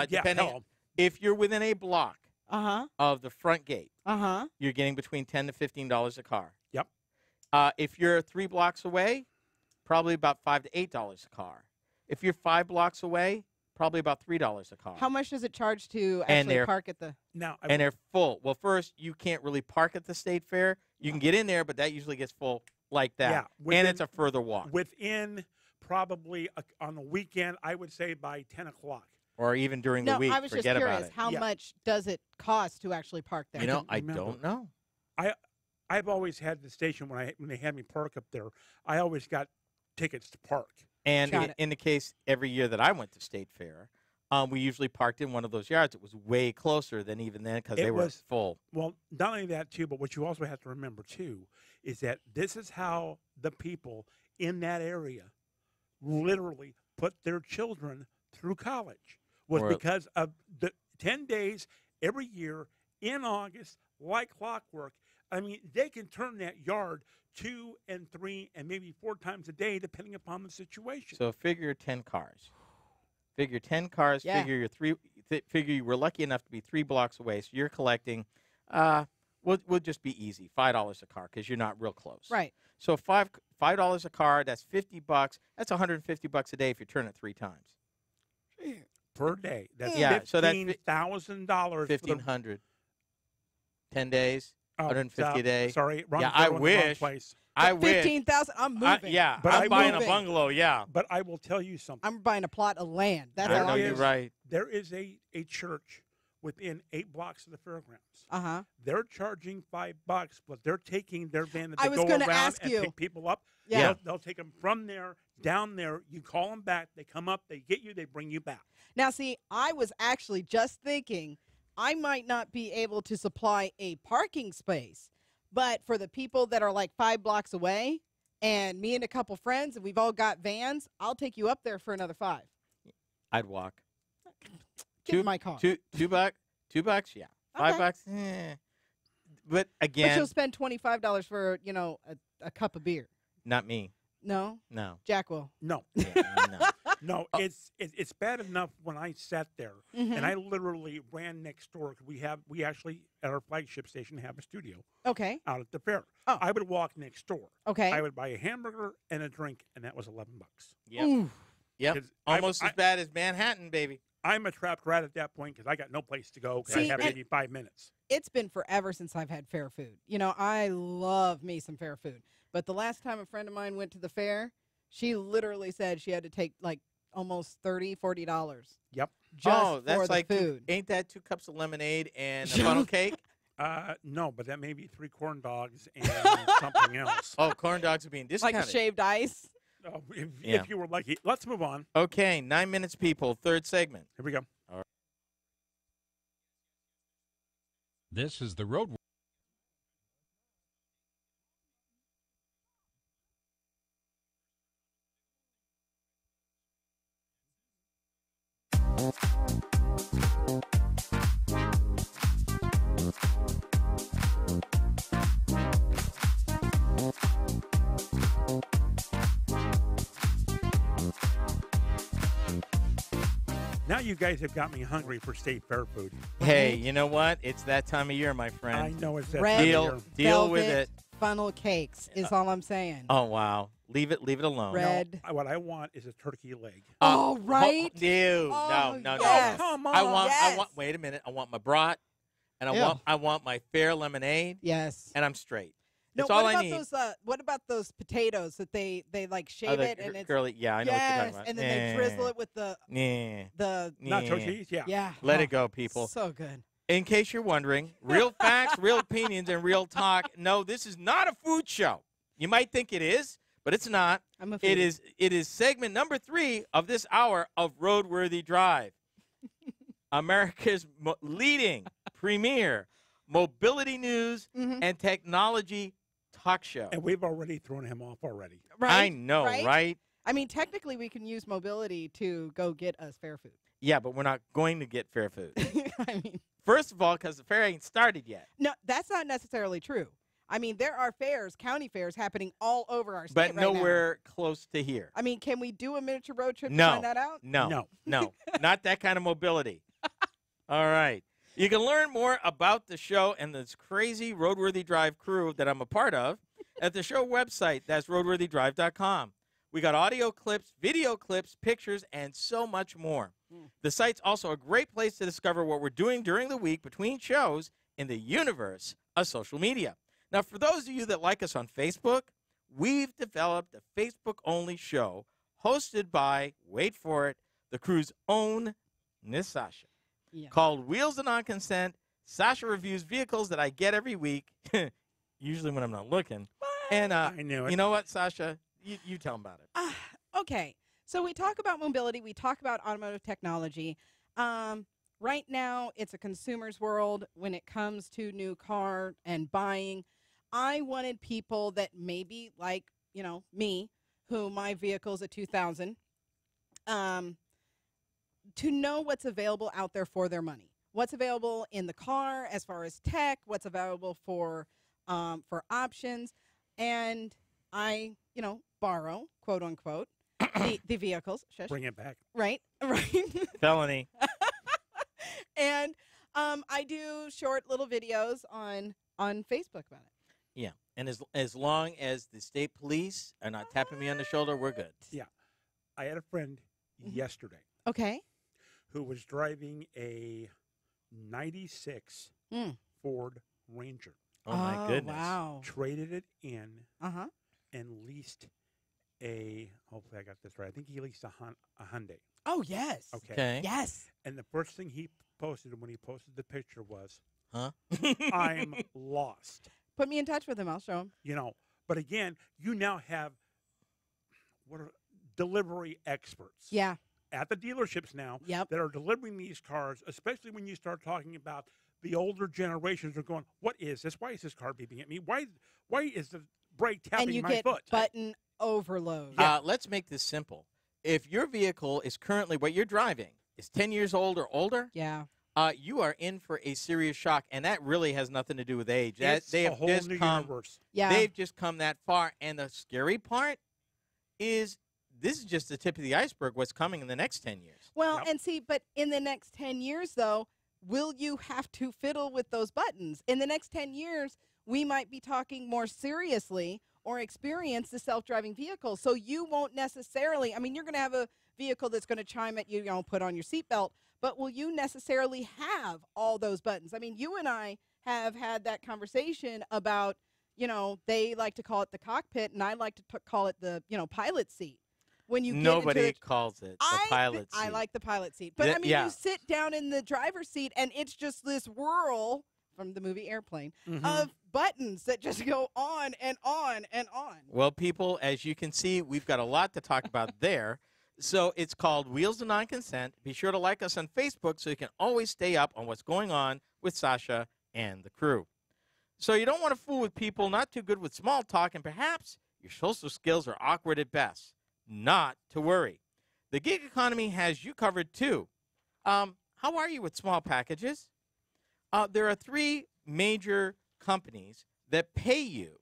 Depending if you're within a block of the front gate, you're getting between $10 to $15 a car. Yep. If you're 3 blocks away, probably about $5 to $8 a car. If you're 5 blocks away, probably about $3 a car. How much does it charge to actually park at the? And they're full. Well, first, you can't really park at the State Fair. You can get in there, but that usually gets full like that. Yeah, and it's a further walk. Within probably on the weekend, I would say by 10 o'clock. Or even during the week. I was just curious, how much does it cost to actually park there? You know, I don't know. I've always had the station when they had me park up there. I always got tickets to park. And in the case every year that I went to State Fair, we usually parked in one of those yards. It was way closer than even then because they were full. Well, not only that, too, but what you also have to remember, too, is that this is how the people in that area literally put their children through college, was because of the 10 days every year in August, like clockwork. I mean, they can turn that yard 2 and 3 and maybe 4 times a day, depending upon the situation. So figure 10 cars. Figure 10 cars. Yeah. Figure figure you were lucky enough to be 3 blocks away. So you're collecting. We'll just be easy. $5 a car because you're not real close. Right. So $5 a car. That's $50. That's $150 a day if you turn it 3 times. Per day. That's so that's $15,000. $1,500. 10 days. 150 a day. Sorry, wrong. Yeah, I wish. I wish. 15,000. I'm moving. But I'm buying a bungalow. Yeah. But I will tell you something. I'm buying a plot of land. That's I know you're right. There is a church within 8 blocks of the fairgrounds. They're charging $5, but they're taking their van that they go around and pick people up. Yeah. They'll take them from there down there. You call them back. They come up. They get you. They bring you back. Now, see, I was actually just thinking I might not be able to supply a parking space, but for the people that are like 5 blocks away and me and a couple friends and we've all got vans, I'll take you up there for another 5. I'd walk. Get in my car. $2, $2, yeah. $5, But again. But you'll spend $25 for, a cup of beer. Not me. No? No. Jack will. No. No. No, it's bad enough when I sat there and I literally ran next door. We actually at our flagship station have a studio. Okay. Out at the fair. Oh. I would walk next door. Okay. I would buy a hamburger and a drink, and that was $11. Yep. Yep. Almost as bad as Manhattan, baby. I'm a trapped rat at that point because I got no place to go. I have maybe 5 minutes. It's been forever since I've had fair food. I love me some fair food. But the last time a friend of mine went to the fair, she literally said she had to take like almost $30, $40. Yep. Just that's for the like food. Ain't that 2 cups of lemonade and a funnel cake? No, but that may be 3 corn dogs and something else. Oh, corn dogs are being discounted. Like shaved ice. Oh, if you were lucky. Let's move on. Okay, 9 minutes, people. 3rd segment. Here we go. All right. This is the Road. Now you guys have got me hungry for state fair food. Hey, you know what? It's that time of year, my friend. I know it's that Red time of year. Deal with it. Funnel cakes is all I'm saying. Oh, wow. Leave it alone. Red. No, what I want is a turkey leg. Oh, right. Dude, Oh, no. yes. Come on. I want. Wait a minute. I want my brat, and Ew. I want my fair lemonade, Yes. and I'm straight. No, That's all what I about need. those? What about those potatoes that they like shave it and it's curly. Yeah, I know what you're talking about. and then they drizzle it with the Nacho cheese, yeah. yeah. Let it go, people. So good. In case you're wondering, real facts, real opinions, and real talk. No, this is not a food show. You might think it is, but it's not. I'm a It foodie. is segment number 3 of this hour of RoadWorthy Drive. America's leading premier mobility news and technology talk show. And we've already thrown him off already. Right. I know, right? I mean, technically, we can use mobility to go get us fair food. Yeah, but we're not going to get fair food. I mean, First of all, because the fair ain't started yet. no, that's not necessarily true. I mean, there are fairs, county fairs happening all over our state But right now. nowhere close to here. I mean, can we do a miniature road trip to No. find that out? No. Not that kind of mobility. All right. You can learn more about the show and this crazy RoadWorthy Drive crew that I'm a part of at the show website. That's roadworthydrive.com. We got audio clips, video clips, pictures, and so much more. The site's also a great place to discover what we're doing during the week between shows in the universe of social media. Now, for those of you that like us on Facebook, we've developed a Facebook-only show hosted by, wait for it, the crew's own Miss Sasha, called Wheels of Non-Consent. Sasha reviews vehicles that I get every week, usually when I'm not looking. And I knew it. You know what, Sasha? You tell them about it. Okay. So we talk about mobility. We talk about automotive technology. Right now, it's a consumer's world when it comes to new car and buying. I wanted people that maybe like, me, who my vehicle's a 2000, to know what's available out there for their money. What's available in the car as far as tech, what's available for options. And I, borrow, quote unquote, the vehicles. Shush. Bring it back. Right. Felony. And I do short little videos on Facebook about it. Yeah. And as long as the state police are not tapping me on the shoulder, we're good. Yeah. I had a friend yesterday Okay. who was driving a 96 Ford Ranger. Oh, my goodness. Wow. Traded it in Uh-huh. and leased hopefully I got this right. I think he leased a Hyundai. Oh, yes. Okay. Yes. And the first thing he posted when he posted the picture was, Huh? I'm lost. Put me in touch with him. I'll show him. But again, you now have delivery experts. Yeah. At the dealerships now Yep. that are delivering these cars, especially when you start talking about the older generations are going, what is this? Why is this car beeping at me? Why is the brake tapping And you my get foot? button overload. Let's make this simple. If your vehicle is currently what you're driving is 10 years old or older, Yeah. You are in for a serious shock, and that really has nothing to do with age. It's They a have whole just new come. universe. Yeah. They've just come that far, and the scary part is this is just the tip of the iceberg. What's coming in the next 10 years? Well, Yep. and see, but in the next 10 years, though, will you have to fiddle with those buttons? In the next 10 years, we might be talking more seriously or experience the self-driving vehicle. So you won't necessarily, I mean, you're going to have a vehicle that's going to chime at you, put on your seatbelt, but will you necessarily have all those buttons? I mean, you and I have had that conversation about, they like to call it the cockpit, and I like to call it the, pilot seat. When you Nobody get into calls it the pilot seat. I like the pilot seat. But, Yeah. you sit down in the driver's seat, and it's just this whirl from the movie Airplane of buttons that just go on and on and on. Well, people, as you can see, we've got a lot to talk about there. So it's called Wheels of Non-Consent. Be sure to like us on Facebook so you can always stay up on what's going on with Sasha and the crew. So you don't want to fool with people not too good with small talk, and perhaps your social skills are awkward at best. Not to worry. The gig economy has you covered, too. How are you with small packages? There are 3 major companies that pay you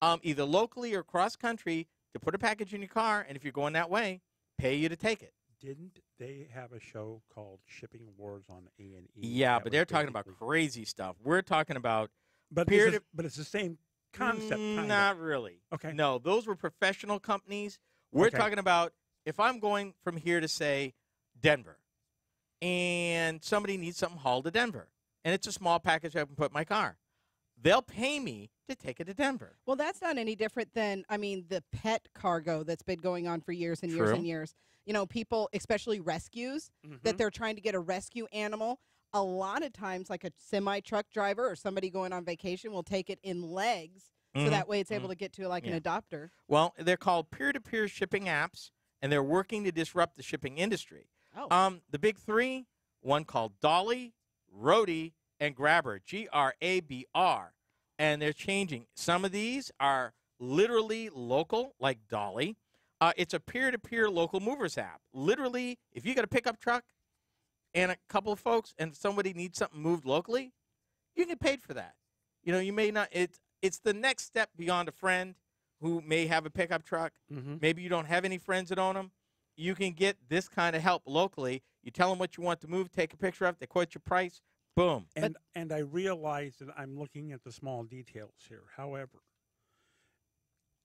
either locally or cross-country to put a package in your car, and if you're going that way, pay you to take it. Didn't they have a show called Shipping Wars on A&E? Yeah, but they're talking about crazy stuff. We're talking about but it's the same concept. Not really. Okay. No, those were professional companies. We're talking about if I'm going from here to, say, Denver, and somebody needs something hauled to Denver, and it's a small package I can put in my car, they'll pay me to take it to Denver. Well, that's not any different than, the pet cargo that's been going on for years and years and years. People, especially rescues, that they're trying to get a rescue animal. A lot of times, like a semi-truck driver or somebody going on vacation will take it in legs, so that way it's able to get to an adopter. Well, they're called peer-to-peer shipping apps, and they're working to disrupt the shipping industry. Oh. The big 3, one called Dolly, Roadie, and Grabber, Grabr. And they're changing. Some of these are literally local, like Dolly. It's a peer-to-peer local movers app. Literally, if you got a pickup truck and a couple of folks and somebody needs something moved locally, you get paid for that. You may not. it's the next step beyond a friend who may have a pickup truck. Maybe you don't have any friends that own them. You can get this kind of help locally. You tell them what you want to move, take a picture of it, they quote your price, boom. And I realize that I'm looking at the small details here. However,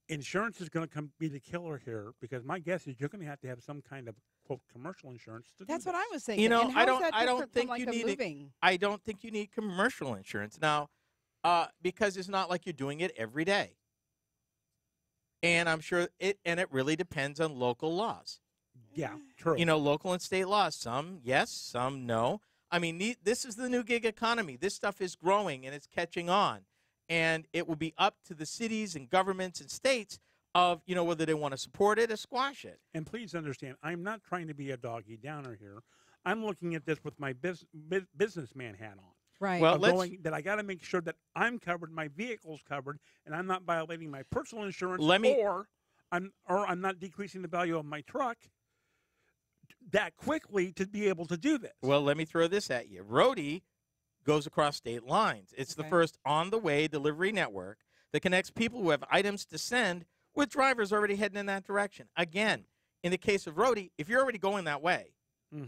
insurance is going to be the killer here, because my guess is you're going to have some kind of quote commercial insurance to That's do what this. I was thinking. You know, and how is that I don't different think from, like, you a need moving? I don't think you need commercial insurance now, because it's not like you're doing it every day. And I'm sure it really depends on local laws. Yeah, true. You know, local and state laws. Some yes, some no. I mean, this is the new gig economy. This stuff is growing and it's catching on, and it will be up to the cities and governments and states of, you know, whether they want to support it or squash it. And please understand, I'm not trying to be a doggy downer here. I'm looking at this with my businessman hat on. Right. Well, That I got to make sure that I'm covered, my vehicle's covered, and I'm not violating my personal insurance, or I'm not decreasing the value of my truck that quickly to be able to do this. Well, let me throw this at you. Roadie goes across state lines. It's the first on-the-way delivery network that connects people who have items to send with drivers already heading in that direction. Again, in the case of Roadie, if you're already going that way,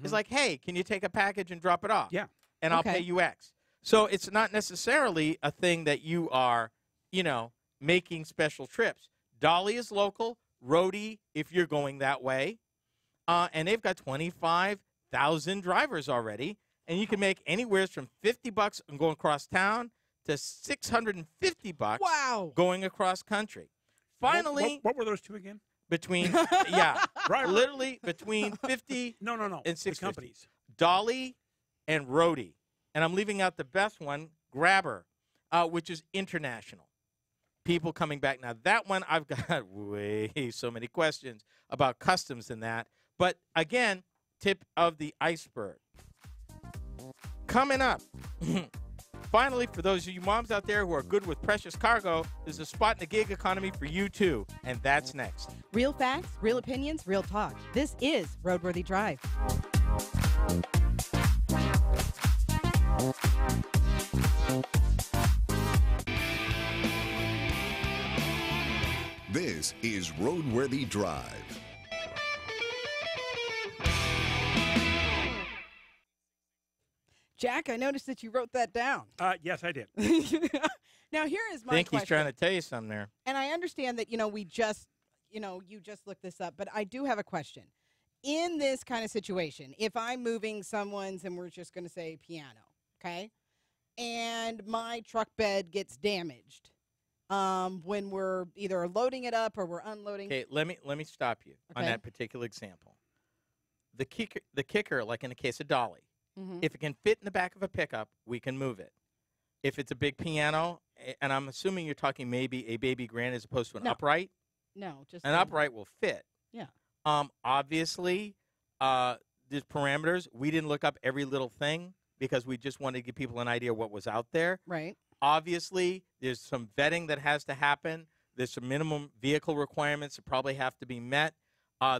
it's like, hey, can you take a package and drop it off? Yeah. And I'll pay you X. So it's not necessarily a thing that you are, you know, making special trips. Dolly is local. Roadie, if you're going that way. And they've got 25,000 drivers already. And you can make anywhere from $50 and going across town to $650 going across country. Finally. What were those two again? Between, literally between 50 and 650. Companies. Dolly and Roadie. And I'm leaving out the best one, Grabber, which is international. People coming back. Now, that one, I've got so many questions about customs in that. But, again, tip of the iceberg. Coming up, finally, for those of you moms out there who are good with precious cargo, there's a spot in the gig economy for you, too. And that's next. Real facts, real opinions, real talk. This is RoadWorthy Drive. This is RoadWorthy Drive. Jack, I noticed that you wrote that down. Yes, I did. Now, here is my I think question. he's trying to tell you something there. And I understand that, you just looked this up, but I do have a question. In this kind of situation, if I'm moving someone's, and we're just going to say piano, okay, and my truck bed gets damaged when we're either loading it up or we're unloading. Okay, let me stop you on that particular example. The kicker, like in the case of Dolly, if it can fit in the back of a pickup, we can move it. If it's a big piano, and I'm assuming you're talking maybe a baby grand as opposed to an upright. No, just an upright will fit. Yeah. Obviously, there's parameters. We didn't look up every little thing because we just wanted to give people an idea what was out there. Right. Obviously, there's some vetting that has to happen. There's some minimum vehicle requirements that probably have to be met.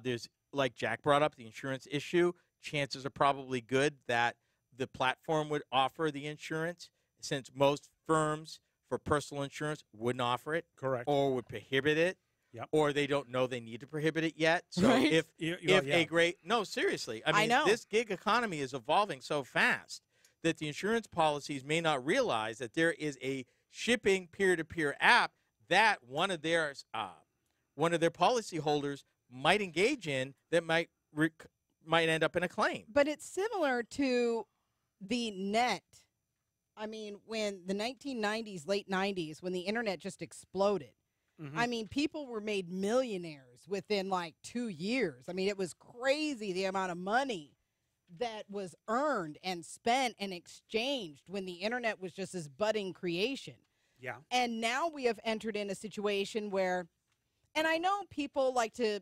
There's, like Jack brought up, the insurance issue. Chances are probably good that the platform would offer the insurance, since most firms for personal insurance wouldn't offer it. Correct. Or would prohibit it. Yep. Or they don't know they need to prohibit it yet. So right. seriously. I know. This gig economy is evolving so fast that the insurance policies may not realize that there is a shipping peer-to-peer app that one of their policyholders might engage in that might end up in a claim. But it's similar to the net. I mean, when the 1990s, late 90s, when the internet just exploded. I mean, people were made millionaires within like 2 years. I mean, it was crazy the amount of money that was earned and spent and exchanged when the internet was just this budding creation. Yeah. And now we have entered in a situation where, and I know people like to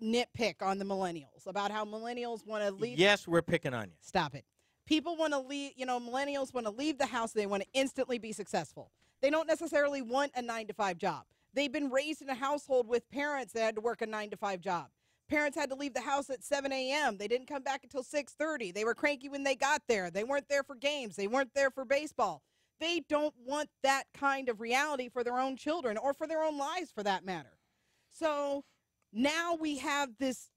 nitpick on the millennials about how millennials want to leave. Yes, we're picking on you. Stop it. People want to leave, millennials want to leave the house. They want to instantly be successful. They don't necessarily want a 9-to-5 job. They've been raised in a household with parents that had to work a 9-to-5 job. Parents had to leave the house at 7 a.m. They didn't come back until 6:30. They were cranky when they got there. They weren't there for games. They weren't there for baseball. they don't want that kind of reality for their own children or for their own lives, for that matter. So now we have this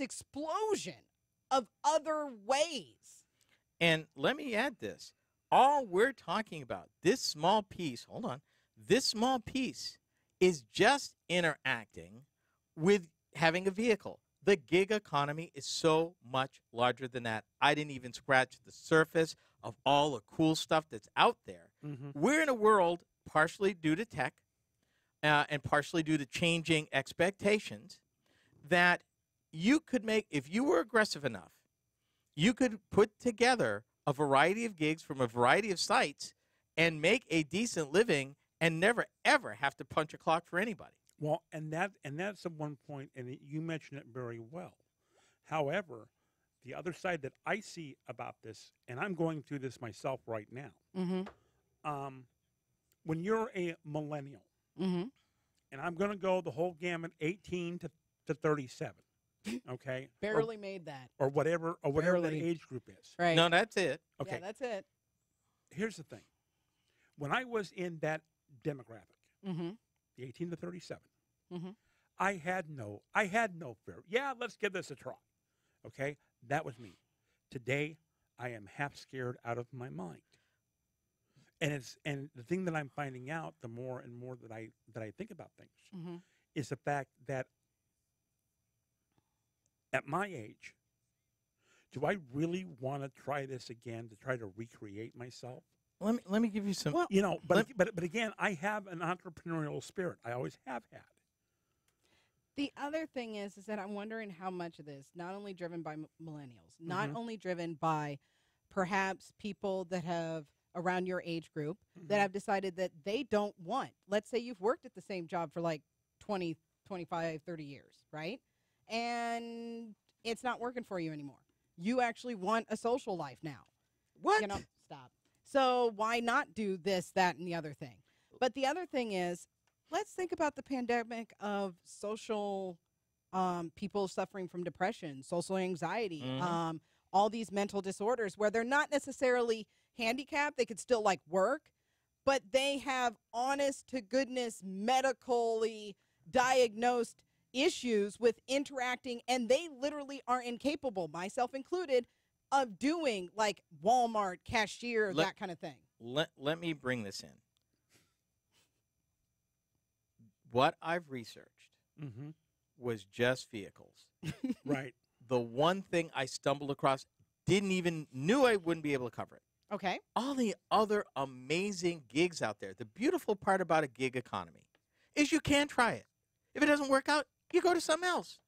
explosion of other ways. And let me add this. All we're talking about, this small piece, hold on, this small piece is just interacting with having a vehicle. The gig economy is so much larger than that. I didn't even scratch the surface of all the cool stuff that's out there. We're in a world, partially due to tech and partially due to changing expectations, that you could make, if you were aggressive enough, you could put together a variety of gigs from a variety of sites and make a decent living and never, ever have to punch a clock for anybody. Well, and that's the one point, and you mentioned it very well. However, the other side that I see about this, and I'm going through this myself right now, when you're a millennial, and I'm going to go the whole gamut, 18 to 37, okay? Barely made that. Or whatever that age group is. Right. No, that's it. Okay. Yeah, that's it. Here's the thing. When I was in that demographic, the 18 to 37, I had no fear. Yeah, let's give this a try. Okay? That was me. Today, I am half scared out of my mind. And the thing that I'm finding out, the more and more that I think about things, is the fact that at my age, do I really want to try this again to try to recreate myself? Let me give you some. Well, you know, but again, I have an entrepreneurial spirit. I always have had. The other thing is that I'm wondering how much of this, not only driven by millennials, not only driven by perhaps people that have around your age group that have decided that they don't want, let's say you've worked at the same job for like 20, 25, 30 years, right? And it's not working for you anymore. You actually want a social life now. What? You know, stop. So why not do this, that, and the other thing? But the other thing is, let's think about the pandemic of social people suffering from depression, social anxiety, all these mental disorders where they're not necessarily handicapped. They could still like work, but they have honest to goodness medically diagnosed issues with interacting, and they literally are incapable, myself included, of doing like Walmart cashier, that kind of thing. Let me bring this in. What I've researched was just vehicles. Right. The one thing I stumbled across, knew I wouldn't be able to cover it. Okay. All the other amazing gigs out there. The beautiful part about a gig economy is you can try it. If it doesn't work out, you go to something else.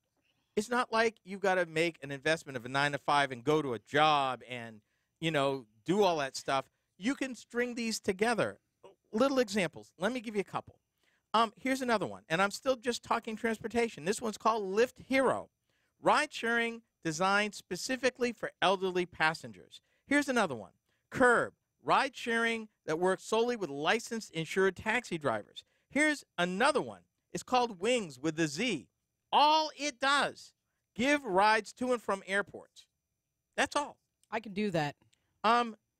It's not like you've got to make an investment of a 9 to 5 and go to a job and, do all that stuff. You can string these together. Little examples. Let me give you a couple. Here's another one, and I'm still just talking transportation. This one's called Lyft Hero, ride-sharing designed specifically for elderly passengers. Here's another one, Curb, ride-sharing that works solely with licensed insured taxi drivers. Here's another one. It's called Wings with the Z. All it does, give rides to and from airports. That's all. I can do that.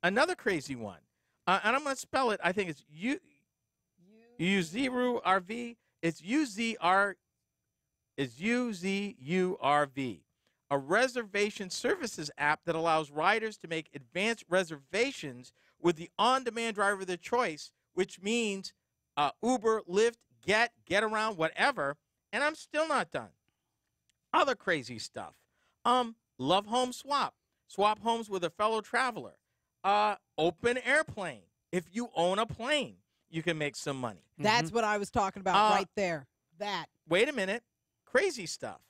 Another crazy one, and I'm going to spell it. I think it's UZURV. It's UZURV, a reservation services app that allows riders to make advanced reservations with the on-demand driver of their choice, which means Uber, Lyft, Get Around, whatever. And I'm still not done. Other crazy stuff. Love Home Swap. Swap homes with a fellow traveler. Open airplane. If you own a plane, you can make some money. That's what I was talking about right there. That. Wait a minute. Crazy stuff.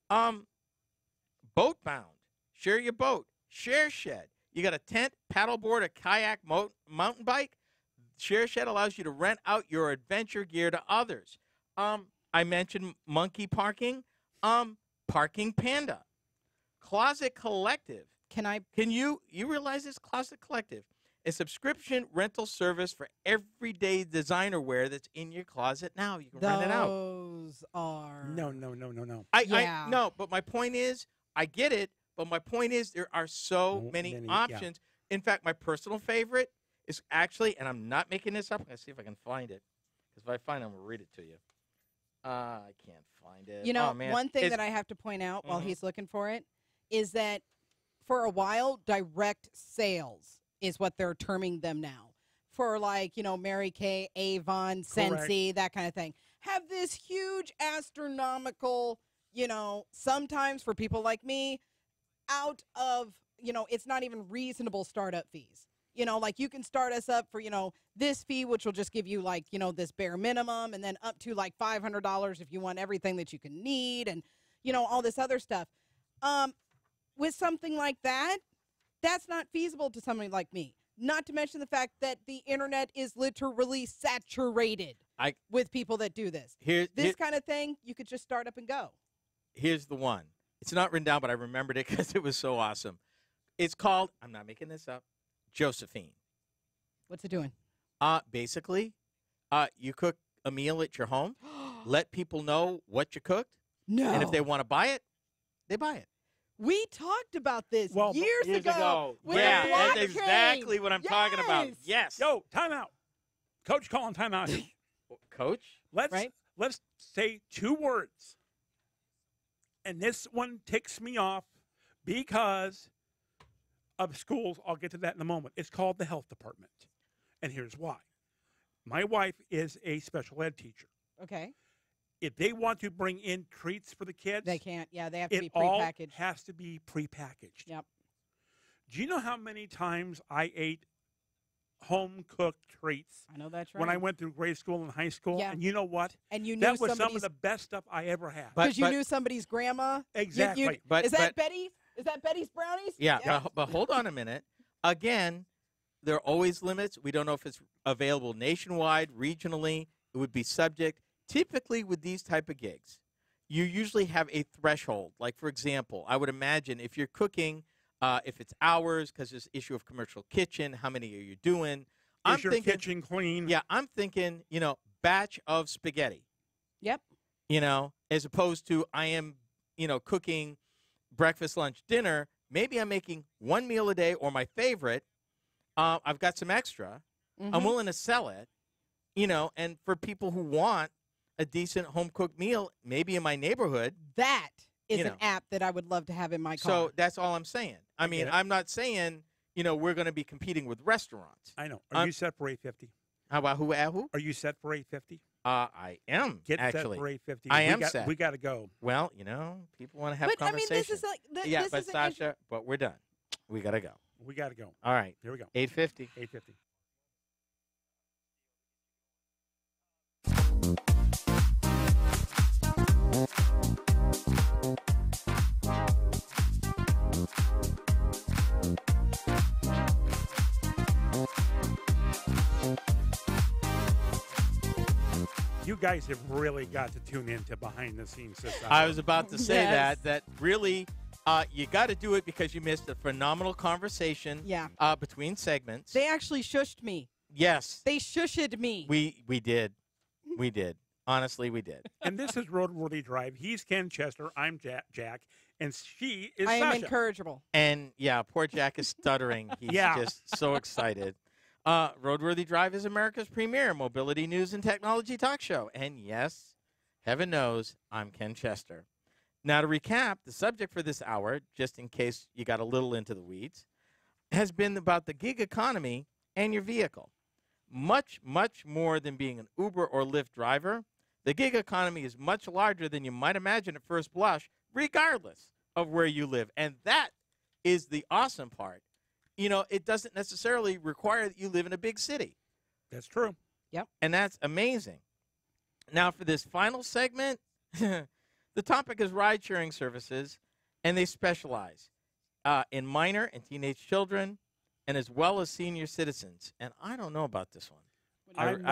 Boat bound. Share your boat. Share shed. You got a tent, paddleboard, a kayak, mountain bike. Share shed allows you to rent out your adventure gear to others. I mentioned monkey parking. Parking Panda. Closet Collective. Can you realize this? Closet Collective, a subscription rental service for everyday designer wear that's in your closet now. You can rent it out. Those are No. I no, but my point is, I get it, but my point is there are so many options. Yeah. In fact, my personal favorite It's actually, and I'm not making this up. I'm going to see if I can find it. Because if I find it, I'm going to read it to you. I can't find it. You know, oh, man. one thing that I have to point out while he's looking for it is that for a while, direct sales is what they're terming them now. For like, you know, Mary Kay, Avon, Scentsy, that kind of thing. Have this huge astronomical, you know, sometimes for people like me, out of, you know, it's not even reasonable startup fees. You know, like you can start us up for, you know, this fee, which will just give you like, you know, this bare minimum, and then up to like $500 if you want everything that you can need and, you know, all this other stuff. With something like that, that's not feasible to somebody like me. Not to mention the fact that the internet is literally saturated with people that do this. This kind of thing, you could just start up and go. Here's the one. It's not written down, but I remembered it because it was so awesome. It's called, I'm not making this up, Josephine. What's it doing? Basically, you cook a meal at your home, let people know what you cooked, and if they want to buy it, they buy it. We talked about this years ago. Yeah, that's exactly what I'm talking about. Yes. Yo, timeout. Coach calling timeout. Coach? Let's say 2 words. And this one ticks me off because of schools. I'll get to that in a moment. It's called the health department. And here's why. My wife is a special ed teacher. Okay. If they want to bring in treats for the kids, they can't. Yeah, they have to be prepackaged. prepackaged. It all has to be prepackaged. Yep. Do you know how many times I ate home-cooked treats? I know that's right. When I went through grade school and high school. Yeah. And you know what? And you knew that was some of the best stuff I ever had. Because you knew somebody's grandma. Exactly. Is that Betty's? Is that Betty's brownies? Yeah, but hold on a minute. Again, there are always limits. We don't know if it's available nationwide, regionally. It would be subject. Typically, with these type of gigs, you usually have a threshold. Like, for example, I would imagine if you're cooking, if it's hours, because there's issue of commercial kitchen, how many are you doing? Is your kitchen clean? Yeah, I'm thinking, you know, batch of spaghetti. Yep. You know, as opposed to I am, you know, cooking breakfast, lunch, dinner. Maybe I'm making one meal a day or my favorite. I've got some extra. I'm willing to sell it, you know, and for people who want a decent home-cooked meal, maybe in my neighborhood. That is an app that I would love to have in my car. So that's all I'm saying. I mean, I'm not saying, you know, we're going to be competing with restaurants. I know. Are you set for 850? How about who? Are you set for 850? I am, Get actually. set for 850. I am set. We got to go. Well, you know, people want to have conversation. I mean, this is like... yeah, but Sasha, but we're done. We got to go. We got to go. All right. Here we go. 850. 850. You guys have really got to tune into behind the scenes this hour. I was about to say that really you got to do it because you missed a phenomenal conversation between segments. They actually shushed me. Yes. They shushed me. We did. We did. Honestly, we did. And this is RoadWorthy Drive. He's Ken Chester. I'm Jack. And she is I Sasha. am incorrigible. And, yeah, poor Jack is stuttering. He's just so excited. RoadWorthy Drive is America's premier mobility news and technology talk show. And, yes, heaven knows, I'm Ken Chester. Now, to recap, the subject for this hour, just in case you got a little into the weeds, has been about the gig economy and your vehicle. Much, much more than being an Uber or Lyft driver, the gig economy is much larger than you might imagine at first blush, regardless of where you live. And that is the awesome part. You know, it doesn't necessarily require that you live in a big city. That's true. Yep. And that's amazing. Now, for this final segment, the topic is ride-sharing services, and they specialize in minor and teenage children, and as well as senior citizens. And I don't know about this one. We've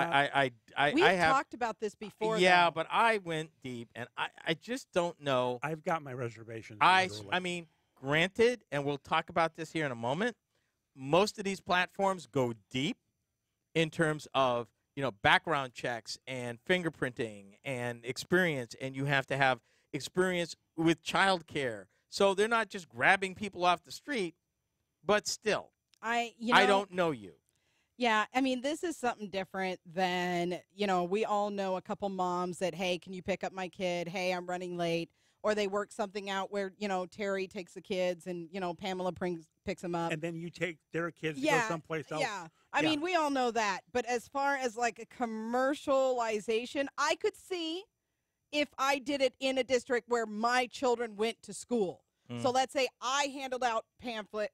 talked about this before. Yeah, though. but I went deep, and I just don't know. I've got my reservations. I mean, granted, and we'll talk about this here in a moment, most of these platforms go deep in terms of, you know, background checks and fingerprinting and experience, and you have to have experience with child care. So they're not just grabbing people off the street, but still, I don't know you. Yeah, I mean, this is something different than, we all know a couple moms that, hey, can you pick up my kid? Hey, I'm running late. Or they work something out where, Terry takes the kids and, Pamela picks them up. And then you take their kids to go someplace else. Yeah. I mean, we all know that. But as far as like a commercialization, I could see if I did it in a district where my children went to school. So let's say I handled out pamphlets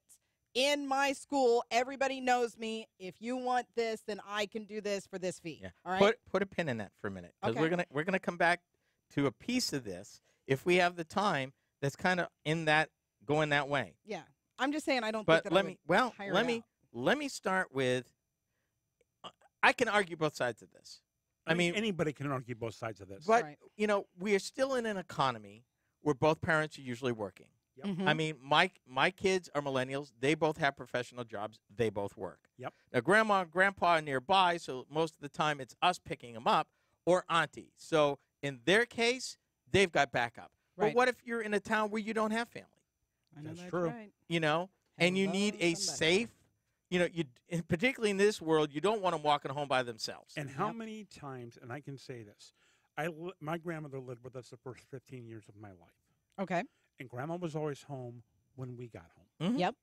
in my school. Everybody knows me. If you want this, then I can do this for this fee. Yeah. All right. Put a pin in that for a minute, because Okay. we're gonna come back to a piece of this if we have the time. That's kind of going that way. Yeah. I'm just saying I don't But think that let me start with. I can argue both sides of this. I mean, anybody can argue both sides of this. But Right. we are still in an economy where both parents are usually working. Yep. Mhm. I mean, my kids are millennials. They both have professional jobs. They both work. Yep. Now, grandma and grandpa are nearby, so most of the time it's us picking them up, or auntie. So in their case, they've got backup. Right. But what if you're in a town where you don't have family? I know That's true. Right. And you need Hello, a somebody. safe, particularly in this world, you don't want them walking home by themselves. And how many times, and I can say this, my grandmother lived with us the first 15 years of my life. Okay. And Grandma was always home when we got home. Mhm. Yep.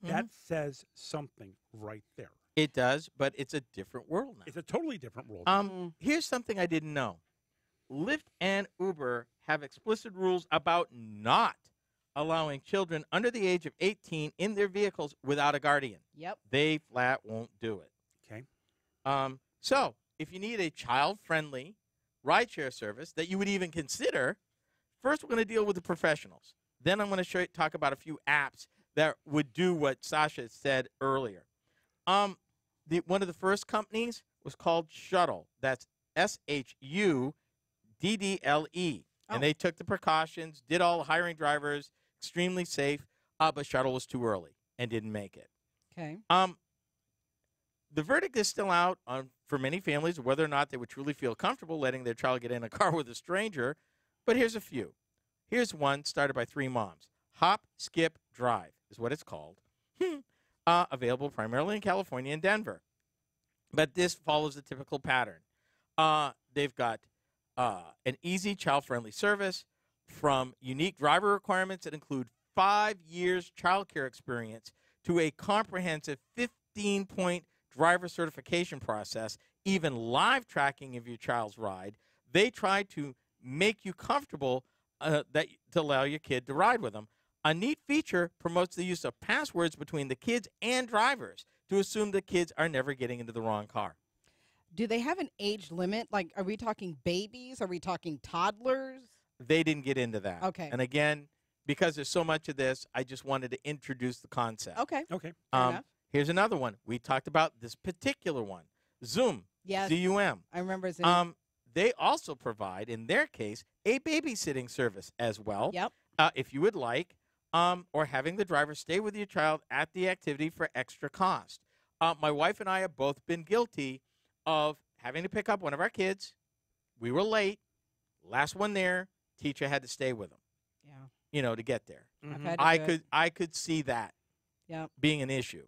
That says something right there. It does, but it's a different world now. It's a totally different world. Here's something I didn't know. Lyft and Uber have explicit rules about not allowing children under the age of 18 in their vehicles without a guardian. Yep. They flat won't do it. Okay. So if you need a child-friendly rideshare service that you would even consider, first we're going to deal with the professionals. Then I'm going to talk about a few apps that would do what Sasha said earlier. One of the first companies was called Shuttle. That's SHUDDLE. And they took the precautions, did all the hiring drivers, extremely safe, but Shuttle was too early and didn't make it. Okay. The verdict is still out for many families whether or not they would truly feel comfortable letting their child get in a car with a stranger, but here's a few. Here's one started by 3 moms. Hop, Skip, Drive is what it's called. Available primarily in California and Denver. But this follows the typical pattern. They've got an easy child-friendly service from unique driver requirements that include 5 years childcare experience to a comprehensive 15-point driver certification process, even live tracking of your child's ride. They try to make you comfortable to allow your kid to ride with them. A neat feature promotes the use of passwords between the kids and drivers to assume the kids are never getting into the wrong car. Do they have an age limit? Like, are we talking babies? Are we talking toddlers? They didn't get into that. Okay. And again, because there's so much of this, I just wanted to introduce the concept. Okay. Okay. Fair enough. Here's another one. We talked about this particular one. Zoom. Yes. ZUM. I remember Zoom. They also provide, in their case, a babysitting service as well. Yep. If you would like, or having the driver stay with your child at the activity for extra cost. My wife and I have both been guilty of having to pick up one of our kids. We were late. Last one there. Teacher had to stay with them. Yeah. To get there. I've had to do it. I could see that Yep. being an issue.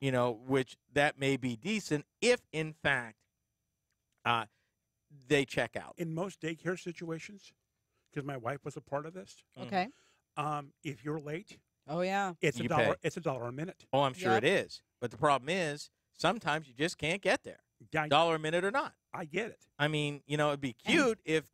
Which that may be decent if, in fact, they check out. In most daycare situations, because my wife was a part of this, Okay. if you're late, Oh, yeah. it's You a dollar. pay. It's $1 a minute. Oh, I'm sure Yep. it is. But the problem is, sometimes you just can't get there. I, $1 a minute or not. I get it. I mean, it'd be cute if,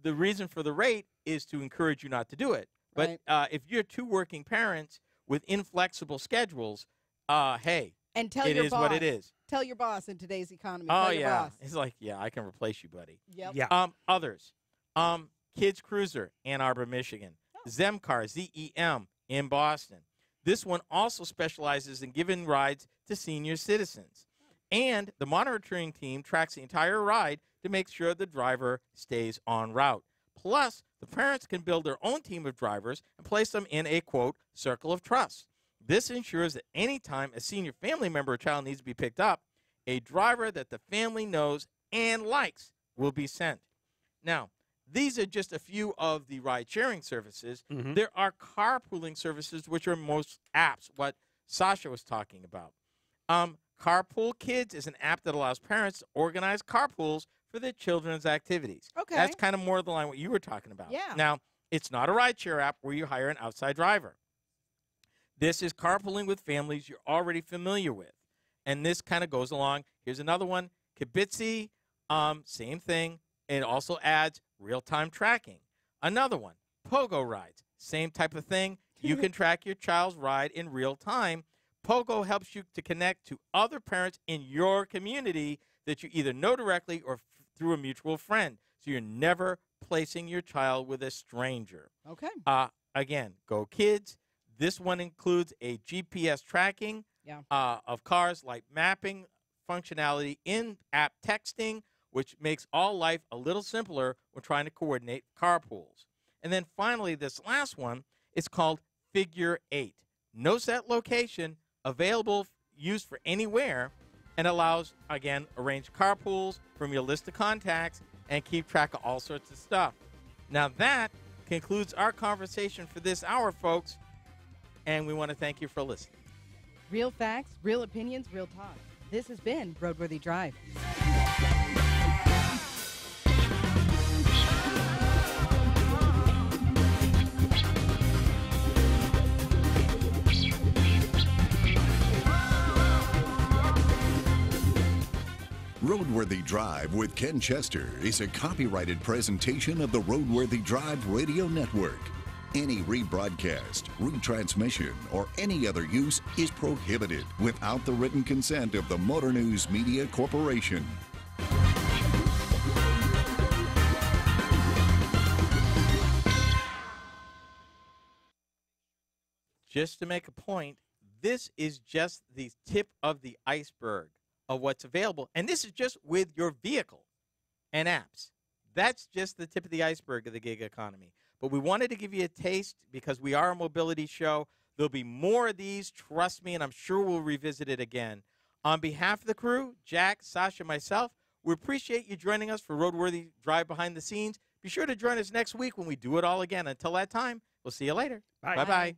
the reason for the rate is to encourage you not to do it. But if you're 2 working parents with inflexible schedules, hey, And tell it your is boss. what it is. Tell your boss in today's economy. Oh, Tell your yeah. boss. It's like, yeah, I can replace you, buddy. Yep. Yeah. Others. Kids Cruiser, Ann Arbor, Michigan. Zemcar, ZEM, in Boston. This one also specializes in giving rides to senior citizens. And the monitoring team tracks the entire ride to make sure the driver stays on route. Plus, the parents can build their own team of drivers and place them in a, quote, circle of trust. This ensures that anytime a senior family member or child needs to be picked up, a driver that the family knows and likes will be sent. Now, these are just a few of the ride-sharing services. Mhm. There are carpooling services, which are most apps, what Sasha was talking about. Carpool Kids is an app that allows parents to organize carpools for their children's activities. Okay. That's kind of more the line what you were talking about. Yeah. Now, it's not a rideshare app where you hire an outside driver. This is carpooling with families you're already familiar with. And this kind of goes along. Here's another one, Kibitzy, same thing. It also adds real-time tracking. Another one, Pogo Rides, same type of thing. You can track your child's ride in real time. Pogo helps you to connect to other parents in your community that you either know directly or through a mutual friend. So you're never placing your child with a stranger. Okay. Again, go kids. This one includes a GPS tracking of cars, like mapping functionality, in-app texting, which makes all life a little simpler when trying to coordinate carpools. And then finally, this last one is called Figure 8. No set location, available, used for anywhere, and allows, again, arrange carpools from your list of contacts and keep track of all sorts of stuff. Now that concludes our conversation for this hour, folks, and we want to thank you for listening. Real facts, real opinions, real talk. This has been RoadWorthy Drive. RoadWorthy Drive with Ken Chester is a copyrighted presentation of the RoadWorthy Drive Radio Network. Any rebroadcast, retransmission, or any other use is prohibited without the written consent of the Motor News Media Corporation. Just to make a point, this is just the tip of the iceberg of what's available. And this is just with your vehicle and apps. That's just the tip of the iceberg of the gig economy. But we wanted to give you a taste because we are a mobility show. There'll be more of these, trust me, and I'm sure we'll revisit it again. On behalf of the crew, Jack, Sasha, myself, we appreciate you joining us for RoadWorthy Drive Behind the Scenes. Be sure to join us next week when we do it all again. Until that time, we'll see you later. Bye. Bye-bye.